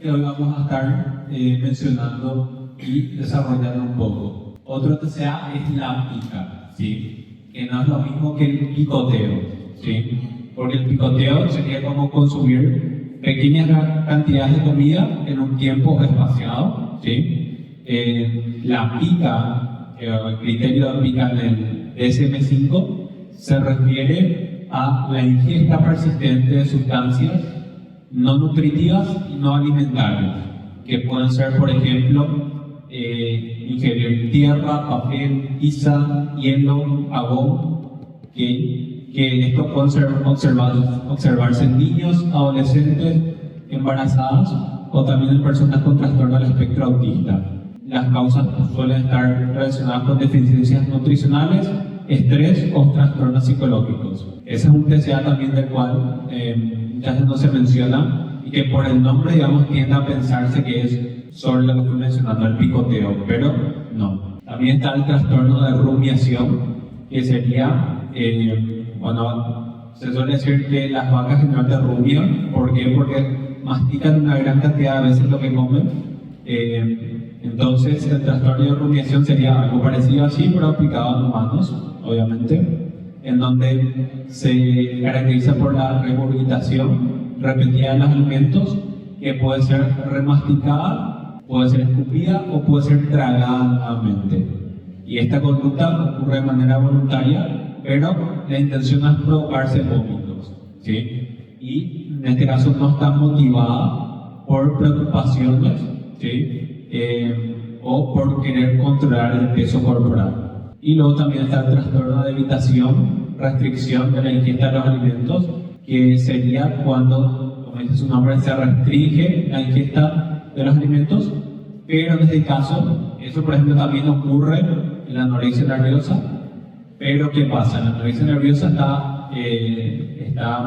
Speaker 3: que hoy vamos a estar mencionando y desarrollando un poco. Otro TCA es la pica, ¿sí? Que no es lo mismo que el picoteo, ¿sí? Porque el picoteo sería como consumir pequeñas cantidades de comida en un tiempo espaciado, ¿sí? La pica, el criterio de pica del DSM-5 se refiere a la ingesta persistente de sustancias no nutritivas y no alimentarias, que pueden ser, por ejemplo, ingerir tierra, papel, tiza, hielo, jabón, que que esto puede ser observarse en niños, adolescentes, embarazadas o también en personas con trastorno del espectro autista. Las causas suelen estar relacionadas con deficiencias nutricionales, estrés o trastornos psicológicos. Ese es un TCA también del cual muchas veces no se menciona y que por el nombre, digamos, tiende a pensarse que es sobre lo que estoy mencionando, el picoteo, pero no. También está el trastorno de rumiación, que sería, se suele decir que las vacas generalmente rumian. ¿Por qué? Porque mastican una gran cantidad de veces lo que comen. Entonces, el trastorno de rumiación sería algo parecido así, pero aplicado en humanos, obviamente, en donde se caracteriza por la regurgitación repetida de los alimentos, que puede ser remasticada, puede ser escupida o puede ser tragada nuevamente. Y esta conducta ocurre de manera voluntaria, pero la intención es provocarse vómitos, ¿sí? Y en este caso no está motivada por preocupaciones, ¿sí? O por querer controlar el peso corporal. Y luego también está el trastorno de evitación, restricción de la ingesta de los alimentos, que sería cuando, como dice su nombre, se restringe la ingesta de los alimentos, pero en este caso, eso por ejemplo también ocurre en la anorexia nerviosa. Pero ¿qué pasa? La anorexia nerviosa está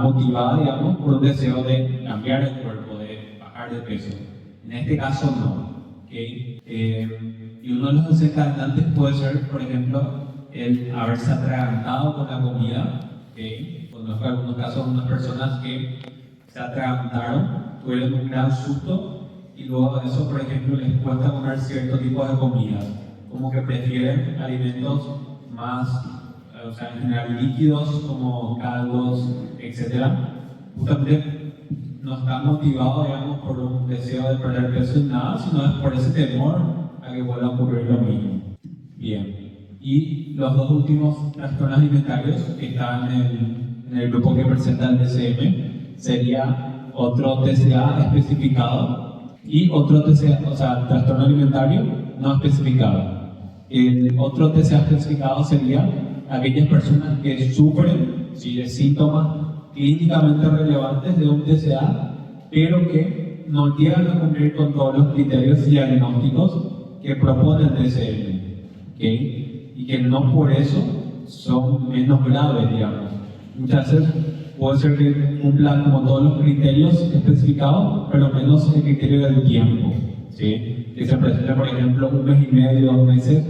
Speaker 3: motivada, digamos, por un deseo de cambiar el cuerpo, de bajar de peso. En este caso no. ¿Okay? Y uno de los desencadenantes puede ser, por ejemplo, el haberse atragantado con la comida. ¿Okay? Conozco algunos casos de unas personas que se atragantaron, tuvieron un gran susto y luego de eso, por ejemplo, les cuesta comer cierto tipo de comida, como que prefieren alimentos más, o sea, en general líquidos como caldos, etc. Justamente no está motivado, digamos, por un deseo de perder peso en nada, sino es por ese temor a que vuelva a ocurrir lo mismo. Bien. Y los dos últimos trastornos alimentarios que están en el grupo que presenta el DSM sería otro TCA especificado y otro TCA, o sea, trastorno alimentario no especificado. El otro TCA especificado sería aquellas personas que sufren, ¿sí?, de síntomas clínicamente relevantes de un TCA, pero que no llegan a cumplir con todos los criterios diagnósticos que propone el DSM, ¿okay? Y que no por eso son menos graves, digamos. Muchas veces puede ser que cumplan como todos los criterios especificados, pero menos el criterio del tiempo, ¿sí? Que se presenta, por ejemplo, 1 mes y medio, 2 meses,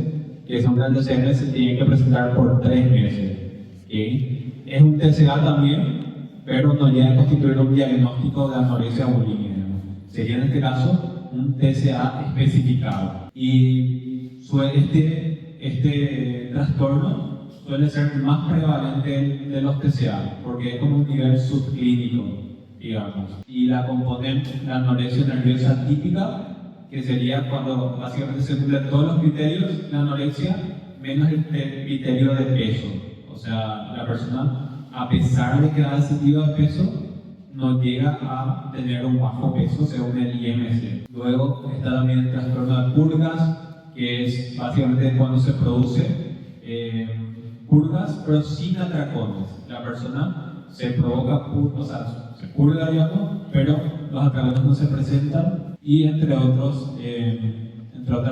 Speaker 3: que son del DSM, se tienen que presentar por 3 meses, ¿okay? Es un TCA también, pero no llega a constituir un diagnóstico de anorexia bulímica. Sería en este caso un TCA especificado. Y este trastorno suele ser más prevalente de los TCA, porque es como un nivel subclínico, digamos. Y la componente, la anorexia nerviosa típica, que sería cuando básicamente se cumplen todos los criterios de la anorexia, menos el criterio de peso. O sea, la persona, a pesar de que da ese tipo de peso, no llega a tener un bajo peso según el IMC. Luego está también el trastorno de purgas, que es básicamente cuando se produce purgas, pero sin atracones. La persona se provoca o sea, se purga, digamos, pero los atracones no se presentan, y entre otras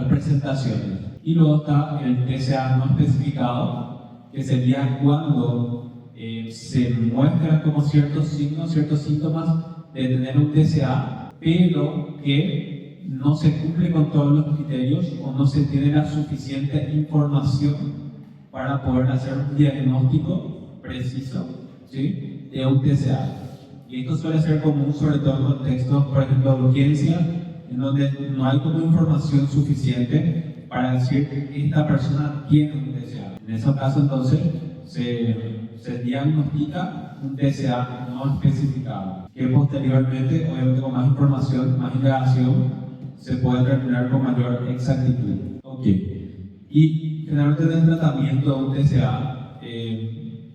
Speaker 3: presentaciones. Y luego está el TCA no especificado, que sería cuando se muestran como ciertos signos, ciertos síntomas de tener un TCA, pero que no se cumple con todos los criterios o no se tiene la suficiente información para poder hacer un diagnóstico preciso, ¿sí?, de un TCA. Y esto suele ser común sobre todo en contextos, por ejemplo, de urgencia, en donde no hay como información suficiente para decir que esta persona tiene un TCA. En esos casos, entonces, se diagnostica un TCA no especificado, que posteriormente, obviamente con más información, más indagación, se puede determinar con mayor exactitud. Okay. Y generalmente en el tratamiento de un TCA,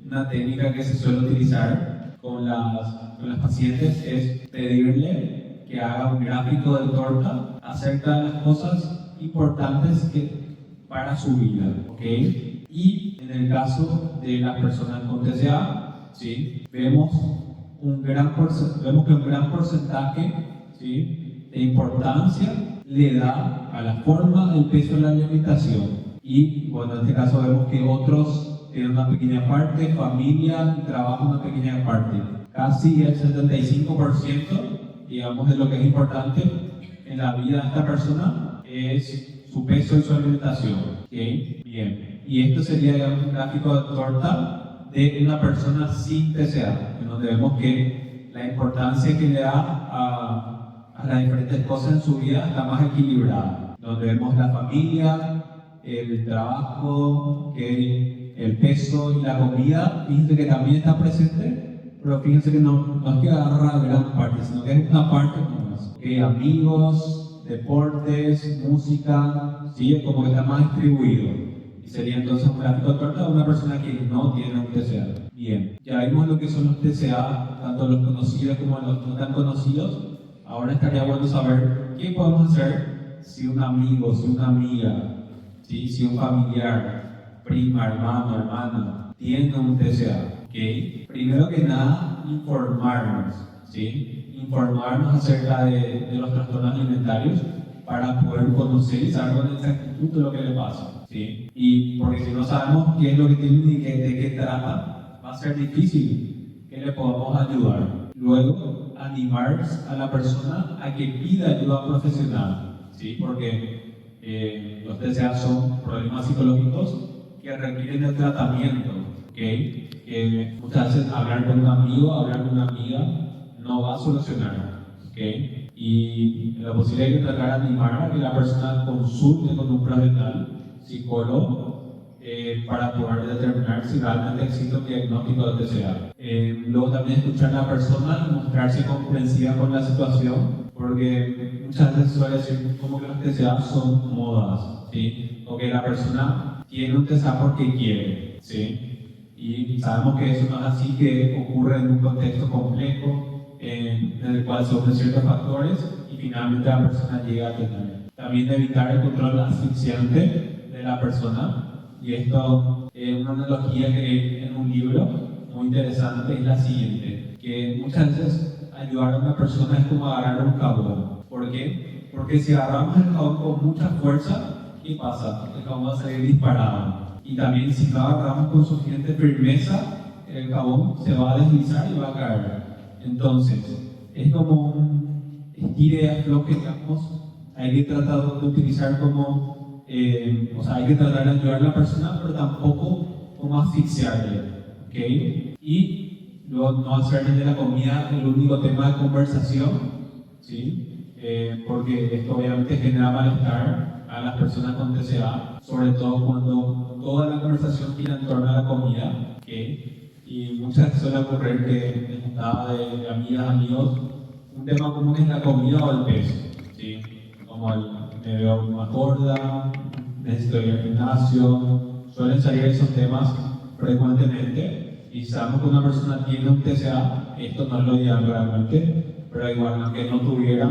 Speaker 3: una técnica que se suele utilizar con las pacientes es pedirle que haga un gráfico de torta acerca de las cosas importantes para su vida, ¿okay? Y en el caso de las personas con TCA, ¿sí? Vemos que un gran porcentaje, ¿sí?, de importancia le da a la forma, el peso y la alimentación. Y bueno, en este caso vemos que otros tienen una pequeña parte, familia y trabajo una pequeña parte. Casi el 75%, digamos, de lo que es importante en la vida de esta persona es su peso y su alimentación. ¿Okay? Bien. Y esto sería, digamos, un gráfico de torta de una persona sin TCA, en donde vemos que la importancia que le da a las diferentes cosas en su vida está más equilibrada. Donde vemos la familia, el trabajo, el peso y la comida, fíjense que también está presente, pero fíjense que no es que agarra gran parte, sino que es una parte más. Amigos, deportes, música, ¿sí? Es como que está más distribuido. Y sería entonces un gráfico de torta de una persona que no tiene un TCA. Bien, ya vimos lo que son los TCA, tanto los conocidos como los no tan conocidos. Ahora estaría bueno saber qué podemos hacer si un amigo, si una amiga, ¿sí?, si un familiar, prima, hermano, hermana, tiene un TCA. ¿Okay? Primero que nada, informarnos, ¿sí? Informarnos acerca de los trastornos alimentarios para poder conocer y saber con exactitud de lo que le pasa, ¿sí? Y porque si no sabemos qué es lo que tiene y de qué trata, va a ser difícil que le podamos ayudar. Luego, animar a la persona a que pida ayuda profesional, ¿sí? Porque los TCA son problemas psicológicos que requieren de tratamiento, ¿okay? Muchas veces hablar con un amigo, hablar con una amiga no va a solucionar, ¿okay? Y en lo posible hay que tratar de animar a que la persona consulte con un profesional, psicólogo, para poder determinar si realmente existe un diagnóstico de TCA. Luego también escuchar a la persona y mostrarse comprensiva con la situación, porque muchas veces suele decir como que los TCA son modas, ¿sí? O que la persona tiene un TCA porque quiere, ¿sí? Y sabemos que eso no es así, que ocurre en un contexto complejo en el cual se unen ciertos factores y finalmente la persona llega a tener. También evitar el control asfixiante de la persona, y esto es una analogía que hay en un libro muy interesante, es la siguiente, que muchas veces ayudar a una persona es como agarrar un jabón. ¿Por qué? Porque si agarramos el jabón con mucha fuerza, ¿qué pasa? El jabón va a salir disparado. Y también si lo agarramos con suficiente firmeza, el jabón se va a deslizar y va a caer. Entonces, es como un estire y afloje, digamos. Hay que tratar de utilizar como, hay que tratar de ayudar a la persona, pero tampoco como asfixiarle, ¿ok? Y luego no hacerle de la comida el único tema de conversación, ¿sí? Porque esto obviamente genera malestar a las personas con TCA, sobre todo cuando toda la conversación gira en torno a la comida, ¿okay? Y muchas veces suele ocurrir que en juntada de amigas, amigos, un tema común es la comida o el peso, ¿sí? Como me veo más gorda, necesito ir al gimnasio, suelen salir esos temas frecuentemente, y sabemos que una persona tiene un TCA, esto no es lo ideal realmente, pero igual aunque no tuviera,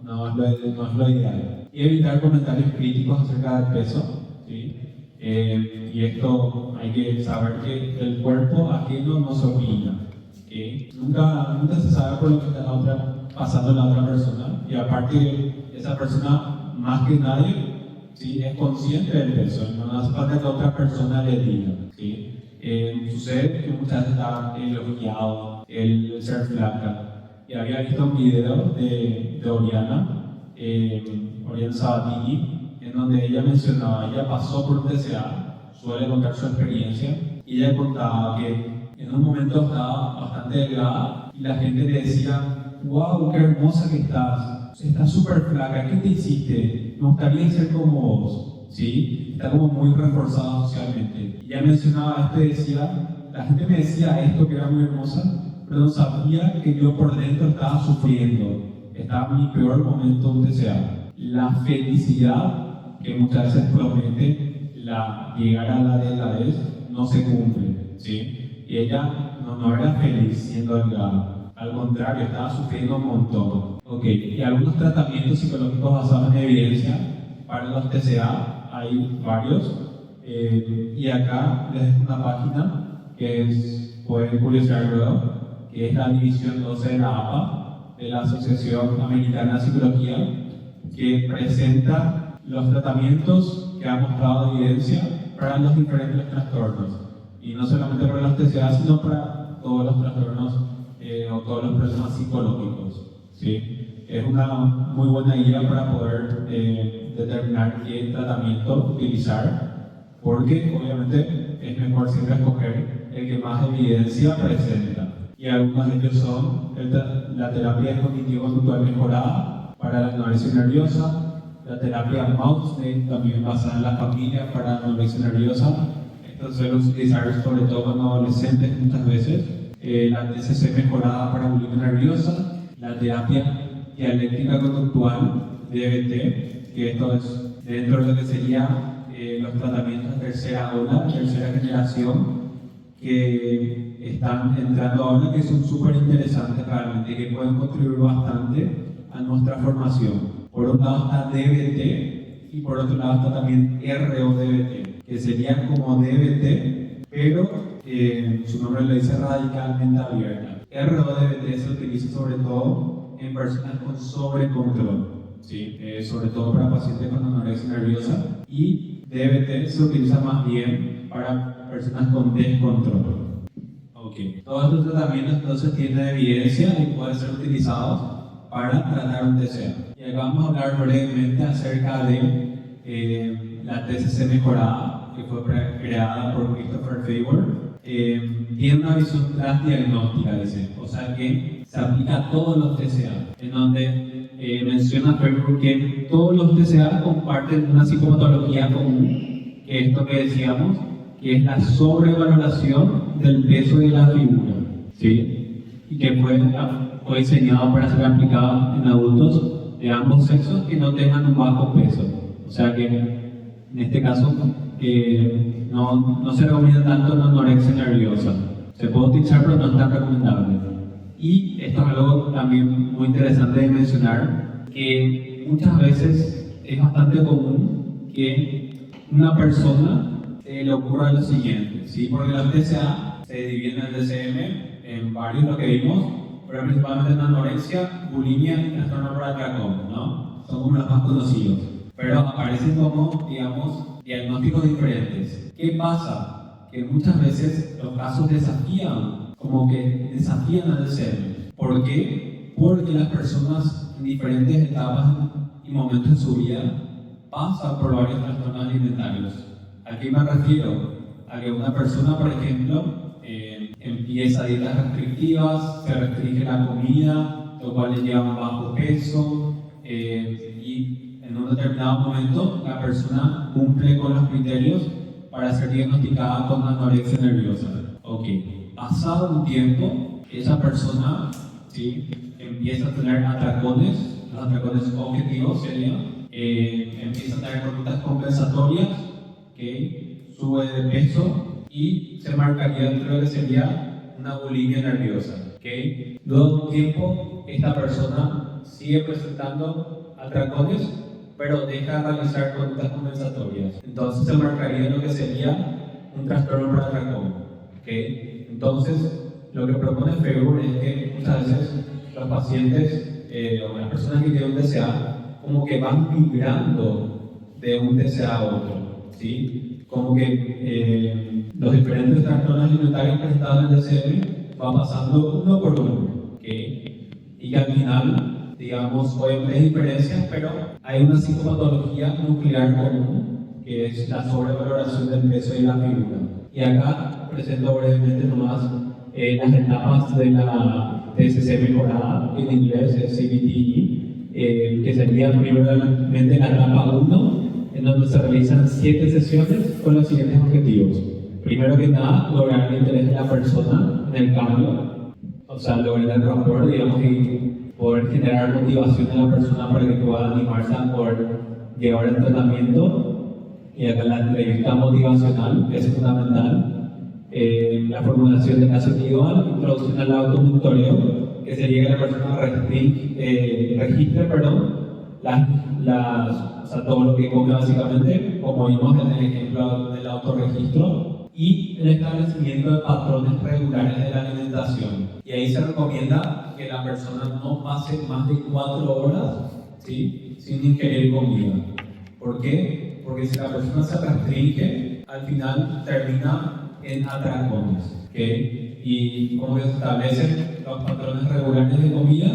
Speaker 3: no es lo ideal. Y evitar comentarios críticos acerca del peso, ¿sí? Y esto hay que saber que el cuerpo ajeno no se opina, ¿okay? Nunca se sabe por lo que está pasando la otra persona, y aparte esa persona más que nadie, ¿sí?, es consciente del peso, no hace falta que otra persona le diga, ¿sí? Sucede que muchas veces está elogiado el ser flaca, y había visto un video de Oriana Sabatini, en donde ella mencionaba, ella pasó por un TCA, suele contar su experiencia, y ella contaba que en un momento estaba bastante delgada y la gente le decía, wow, qué hermosa que estás súper flaca, ¿qué te hiciste? Me gustaría ser como vos, ¿sí? Está como muy reforzada socialmente. Y ella mencionaba esto y decía, la gente me decía esto que era muy hermosa, pero no sabía que yo por dentro estaba sufriendo, estaba en mi peor momento de TCA. La felicidad que muchas veces promete llegar a la delgadez no se cumple, ¿sí? Y ella no era feliz siendo delgada, al contrario, estaba sufriendo un montón. Y algunos tratamientos psicológicos basados en evidencia para los TCA, hay varios, y acá les dejo una página que es pueden curiosear luego, que es la División 12 de la APA, de la Asociación Americana de Psicología, que presenta los tratamientos que han mostrado evidencia para los diferentes trastornos. Y no solamente para los TCA, sino para todos los trastornos o todos los problemas psicológicos. ¿Sí? Es una muy buena guía para poder determinar qué tratamiento utilizar, porque obviamente es mejor siempre escoger el que más evidencia presenta. Y algunos de ellos son la terapia cognitivo-conductual mejorada para la anorexia nerviosa, la terapia Mouse-Day, también basada en la familia para la anorexia nerviosa. Esto se suele utilizar sobre todo en adolescentes muchas veces. La TCC mejorada para bulimia nerviosa, la terapia dialéctica conductual, DBT, que esto es dentro de lo que sería los tratamientos de tercera ola, tercera generación, que están entrando ahora, que son súper interesantes realmente y que pueden contribuir bastante a nuestra formación. Por un lado está DBT y por otro lado está también RODBT, que sería como DBT, pero su nombre lo dice radicalmente abierta. RODBT se utiliza sobre todo en personas con sobrecontrol, ¿sí? Sobre todo para pacientes con anorexia nerviosa, y DBT se utiliza más bien para personas con descontrol. Okay. Todos estos tratamientos entonces tienen evidencia y pueden ser utilizados para tratar un TCA. Y acá vamos a hablar brevemente acerca de la TCC mejorada, que fue creada por Christopher Faber. Tiene una visión transdiagnóstica, dice, o sea que se aplica a todos los TCA, en donde menciona Faber que todos los TCA comparten una psicopatología común, que es esto que decíamos, que es la sobrevaloración del peso de la figura, ¿sí? Y que fue diseñado para ser aplicado en adultos de ambos sexos que no tengan un bajo peso. O sea que en este caso no se recomienda tanto en anorexia nerviosa. Se puede utilizar, pero no es tan recomendable. Y esto es algo también muy interesante de mencionar, que muchas veces es bastante común que una persona le ocurra lo siguiente, ¿sí? Porque los TCA se dividen en el DCM en varios, lo que vimos, pero principalmente en anorexia, bulimia y trastorno por atracón, ¿no? Son como los más conocidos. Pero aparecen como, digamos, diagnósticos diferentes. ¿Qué pasa? Que muchas veces los casos desafían al DCM. ¿Por qué? Porque las personas en diferentes etapas y momentos de su vida pasan por varios trastornos alimentarios. ¿A qué me refiero? A que una persona, por ejemplo, empieza dietas restrictivas, se restringe la comida, lo cual le lleva a un bajo peso, y en un determinado momento la persona cumple con los criterios para ser diagnosticada con anorexia nerviosa. Ok, pasado un tiempo, esa persona, ¿sí?, empieza a tener atracones, los atracones objetivos serían, empieza a tener conductas compensatorias, ¿okay?, sube de peso y se marcaría dentro de lo que sería una bulimia nerviosa. ¿Okay? Luego de un tiempo, esta persona sigue presentando atracones, pero deja de realizar conductas compensatorias. Entonces se marcaría lo que sería un trastorno por atracón. ¿Okay? Entonces, lo que propone Faber es que muchas veces los pacientes o las personas que tienen un TCA como que van migrando de un TCA a otro. ¿Sí? Como que los diferentes trastornos alimentarios presentados en el DCM van pasando uno por uno, ¿okay? Y que al final, digamos, obviamente hay diferencias, pero hay una psicopatología nuclear común, que es la sobrevaloración del peso y la figura. Y acá presento brevemente nomás las etapas de la TCC mejorada, que en inglés es CBT, que sería primeramente la etapa 1, en donde se realizan 7 sesiones con los siguientes objetivos. Primero que nada, lograr el interés de la persona en el cambio, o sea, lograr el rapport, digamos, y poder generar motivación en la persona para que pueda animarse a poder llevar el tratamiento. Y acá la entrevista motivacional es fundamental. La formulación de caso individual, introducción al automonitoreo, que sería que la persona registre todo lo que come básicamente, como vimos en el ejemplo del autorregistro, y el establecimiento de patrones regulares de la alimentación. Y ahí se recomienda que la persona no pase más de 4 horas, ¿sí?, sin ingerir comida. ¿Por qué? Porque si la persona se restringe, al final termina en atracones, ¿okay? Y como que se establecen los patrones regulares de comida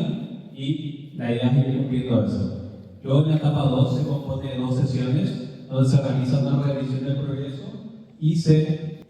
Speaker 3: y la idea es ir cumpliendo eso. Luego en la etapa 2 se compone de 2 sesiones donde se realiza una revisión del progreso y se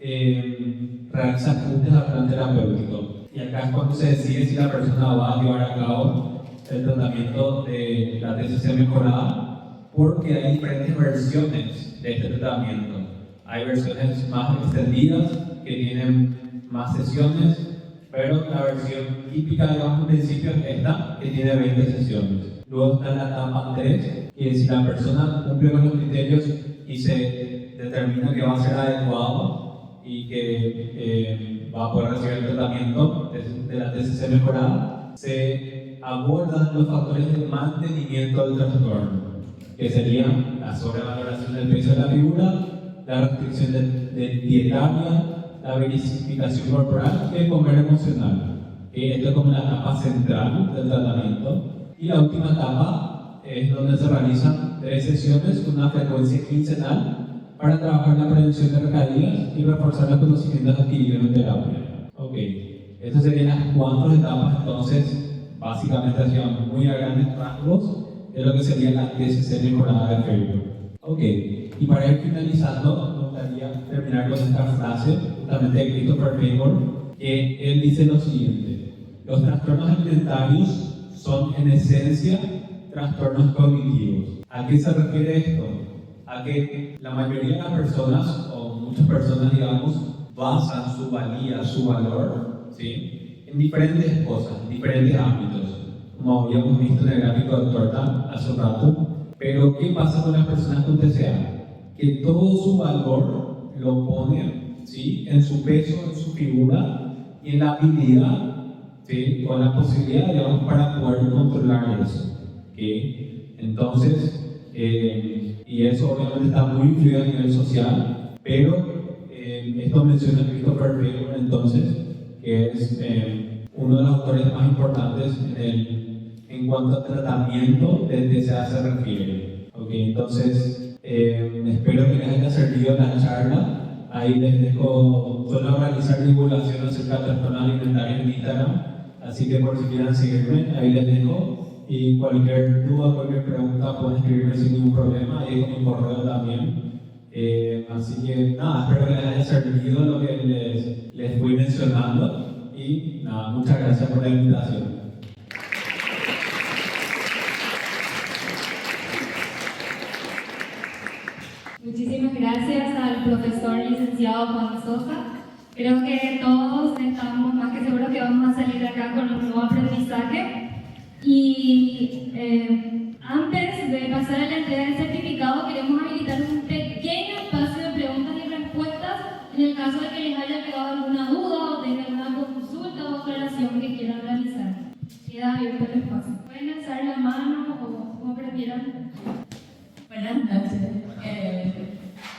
Speaker 3: realiza ajustes al plan terapéutico. Y acá es cuando se decide si la persona va a llevar a cabo el tratamiento de la TCC mejorada, porque hay diferentes versiones de este tratamiento. Hay versiones más extendidas que tienen más sesiones, pero la versión típica, digamos, en principio es esta, que tiene 20 sesiones. Luego está la etapa 3, que si la persona cumple con los criterios y se determina que va a ser adecuado y que va a poder recibir el tratamiento de la TCC mejorada, se abordan los factores de mantenimiento del trastorno, que serían la sobrevaloración del peso de la figura, la restricción de dietaria, la verificación corporal y el comer emocional. Esto es como la etapa central del tratamiento. Y la última etapa es donde se realizan 3 sesiones con una frecuencia quincenal para trabajar la prevención de recaídas y reforzar los conocimientos adquiridos en terapia. Ok, estas serían las 4 etapas, entonces, básicamente hacían muy a grandes rasgos de lo que sería la TCC mejorada de Facebook. Ok, y para ir finalizando, me gustaría terminar con esta frase, justamente de Christopher Faber, que él dice lo siguiente: los trastornos alimentarios son en esencia trastornos cognitivos. ¿A qué se refiere esto? A que la mayoría de las personas, o muchas personas, digamos, basan su valía, su valor, ¿sí?, en diferentes cosas, en diferentes ámbitos, como habíamos visto en el gráfico del Torta hace un rato. Pero ¿qué pasa con las personas con TCA? Que todo su valor lo ponen, ¿sí?, en su peso, en su figura y en la habilidad, ¿sí?, o la posibilidad, digamos, para poder controlar eso, ¿okay? Entonces, y eso obviamente está muy influido a nivel social, pero esto menciona Christopher Faber, entonces, que es uno de los autores más importantes en cuanto a tratamiento de TCA se refiere. Okay, entonces, espero que les haya servido la charla. Ahí les dejo, suelo realizar divulgación acerca de trastornos alimentarios en Instagram, así que por si quieren seguirme, ahí les dejo. Y cualquier duda, cualquier pregunta pueden escribirme sin ningún problema, ahí con mi correo también. Así que nada, espero que les haya servido lo que les fui mencionando y nada, muchas gracias por la invitación.
Speaker 1: Muchísimas gracias al profesor licenciado Juan Sosa. Creo que todos estamos más que seguros que vamos a salir de acá con un nuevo aprendizaje. Y antes de pasar a la entrega del certificado, queremos habilitar un pequeño espacio de preguntas y respuestas en el caso de que les haya quedado alguna duda o tengan alguna consulta o aclaración que quieran realizar. Queda abierto el espacio. Pueden alzar la mano o como prefieran.
Speaker 4: Buenas noches.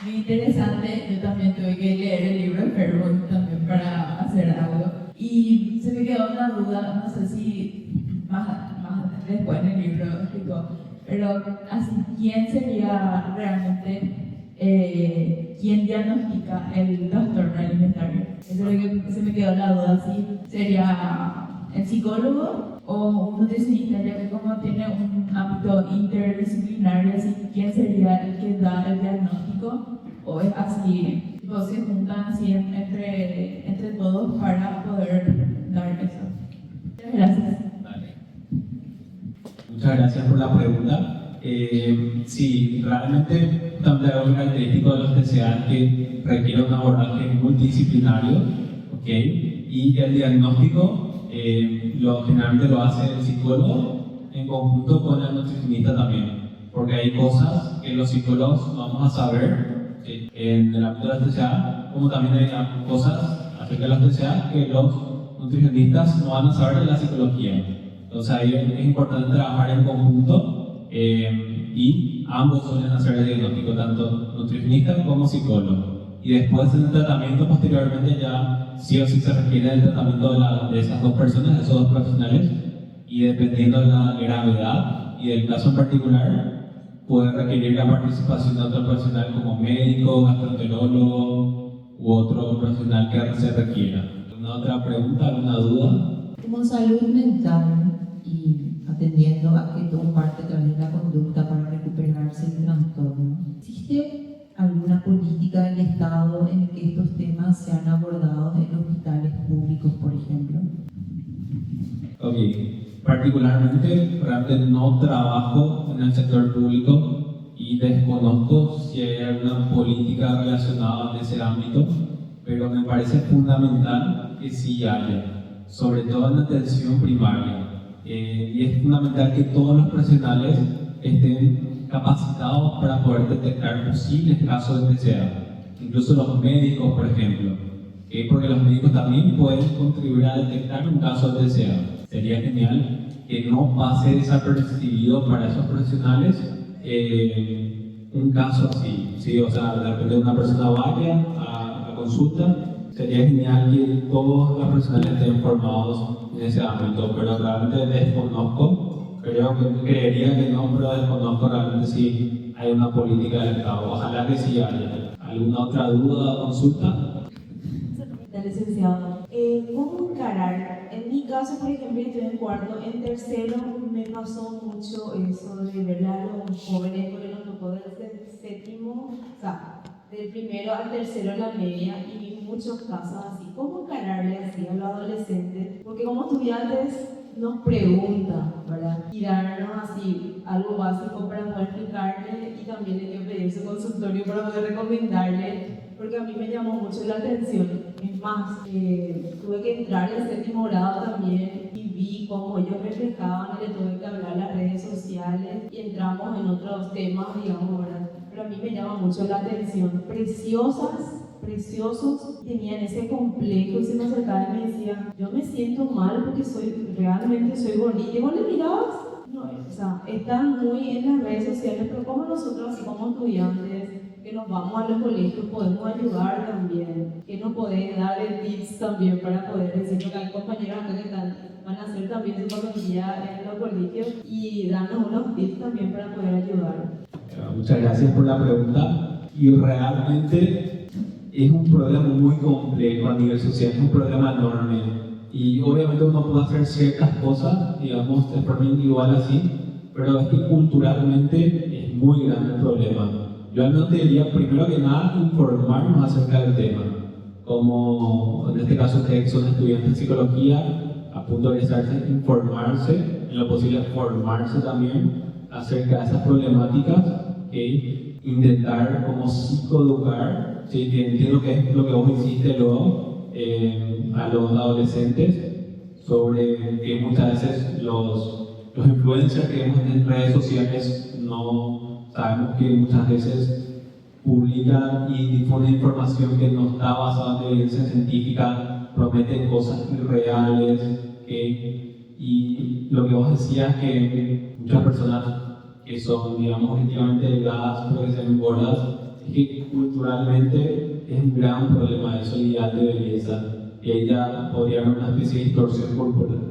Speaker 4: Muy interesante. Yo también tuve que leer el libro de Fairburn también para hacer algo. Y se me quedó una duda, no sé si más después en el libro explicó, pero así, ¿quién sería realmente quién diagnostica el trastorno alimentario? Eso es lo que se me quedó la duda, si sería el psicólogo o un nutricionista, ya que como tiene un ámbito interdisciplinario, así, ¿quién sería el que da el diagnóstico? ¿O es así, tipo, se juntan así entre todos para poder dar eso? Muchas gracias.
Speaker 3: Muchas gracias por la pregunta. Sí, realmente también algo característico de los TCA es que requiere un abordaje multidisciplinario, ¿okay? Y el diagnóstico generalmente lo hace el psicólogo en conjunto con el nutricionista también, porque hay cosas que los psicólogos no vamos a saber, ¿sí?, en el ámbito de la TCA, como también hay cosas acerca de los TCA que los nutricionistas no van a saber de la psicología. Entonces ahí es importante trabajar en conjunto y ambos suelen hacer el diagnóstico, tanto nutricionista como psicólogo. y después del tratamiento posteriormente ya sí o sí se requiere el tratamiento de esas dos personas, de esos dos profesionales, y dependiendo de la gravedad y del caso en particular, puede requerir la participación de otro profesional como médico, gastroenterólogo u otro profesional que se requiera. ¿Alguna otra pregunta, alguna duda?
Speaker 4: Como salud mental y atendiendo a que todo parte también la conducta para recuperarse del trastorno, ¿existe alguna política del Estado en que estos temas sean abordados en hospitales públicos, por ejemplo?
Speaker 3: Ok, particularmente realmente no trabajo en el sector público y desconozco si hay alguna política relacionada en ese ámbito, pero me parece fundamental que sí haya, sobre todo en la atención primaria. Y es fundamental que todos los profesionales estén capacitados para poder detectar posibles casos de TCA, incluso los médicos, por ejemplo, porque los médicos también pueden contribuir a detectar un caso de TCA. Sería genial que no pase desapercibido para esos profesionales un caso así, ¿sí? O sea, de repente una persona vaya a consulta, sería genial que todos los profesionales estén formados en ese ámbito, pero realmente desconozco, creería que no, pero desconozco realmente si hay una política del Estado. Ojalá que sí haya. ¿Alguna otra duda o consulta?
Speaker 5: Licenciado, ¿cómo encarar? En mi caso, por ejemplo, yo estoy en cuarto, en tercero me pasó mucho eso de ver a los jóvenes, porque nos tocó desde séptimo, o sea, del primero al tercero en la media, y vi muchos casos así. ¿Cómo encararle así a los adolescentes? Porque como estudiantes nos preguntan, ¿verdad? Y darnos así algo básico para poder explicarle, y también hay que pedir su consultorio para poder recomendarle, porque a mí me llamó mucho la atención. Es más, tuve que entrar en séptimo grado también y vi cómo ellos reflejaban, y le tuve que hablar a las redes sociales y entramos en otros temas, digamos, ¿verdad? Pero a mí me llama mucho la atención. Preciosos, tenían ese complejo y se me acercaban y me decían, yo me siento mal porque realmente soy bonita. Y vos le mirabas, no, o sea, están muy en las redes sociales, pero como nosotros, así como estudiantes, que nos vamos a los colegios, podemos ayudar también, que nos podés dar tips también para poder decir, que hay compañeros acá que van a hacer también su familia en los colegios, y darnos unos tips también para poder ayudar.
Speaker 3: Muchas gracias por la pregunta. Y realmente es un problema muy complejo a nivel social, es un problema enorme. Y obviamente uno puede hacer ciertas cosas, digamos, de forma individual así, pero es que culturalmente es muy grande el problema. Yo al menos te diría, primero que nada, informarnos acerca del tema. Como en este caso ustedes son estudiantes de psicología, a punto de estarse, informarse, en lo posible formarse también acerca de esas problemáticas, ¿okay? Intentar como psicoeducar, ¿sí? Entiendo que es lo que vos hiciste luego a los adolescentes, sobre que muchas veces los influencers que vemos en redes sociales no sabemos que muchas veces publican y difunden información que no está basada en evidencia científica, prometen cosas irreales, y lo que vos decías, que muchas personas que son, digamos, objetivamente delgadas, pero que se ven gordas, es que culturalmente es un gran problema eso, el ideal de belleza, que ella podría haber una especie de distorsión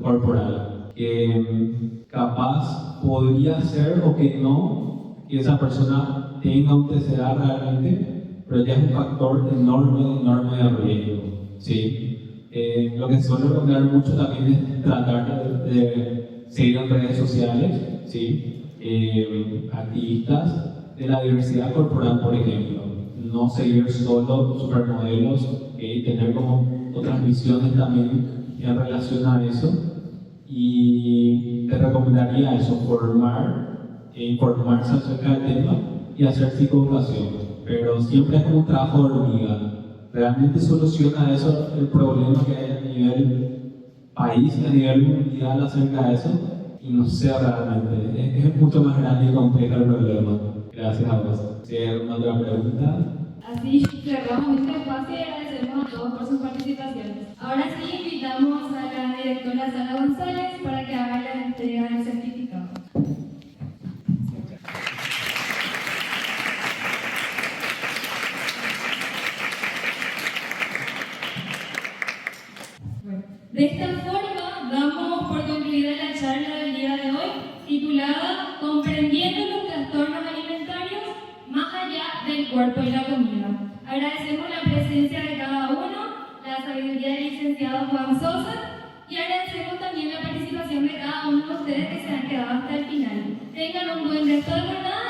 Speaker 3: corporal, que capaz podría ser o que no, que esa persona tenga un TCA realmente, pero ya es un factor enorme de riesgo, ¿sí? Lo que suelo recomendar mucho también es tratar de seguir en redes sociales, ¿sí? Activistas de la diversidad corporal, por ejemplo, no seguir solo supermodelos, tener como otras visiones también en relación a eso, y te recomendaría eso, informarse acerca del tema y hacer psicoeducación, pero siempre es como un trabajo de hormiga. ¿Realmente soluciona eso el problema que hay a nivel país, a nivel mundial acerca de eso? Y no sé realmente, es mucho más grande y complejo el problema. Gracias a vos. Si hay alguna otra pregunta.
Speaker 1: Así cerramos este espacio y agradecemos a todos por su participación. Ahora sí invitamos a la directora Sara González para que haga la entrega del certificado. De esta forma, damos por concluida la charla del día de hoy, titulada Comprendiendo los trastornos alimentarios más allá del cuerpo y la comida. Agradecemos la presencia de cada uno, la sabiduría del licenciado Juan Sosa, y agradecemos también la participación de cada uno de ustedes que se han quedado hasta el final. Tengan un buen resto de jornada.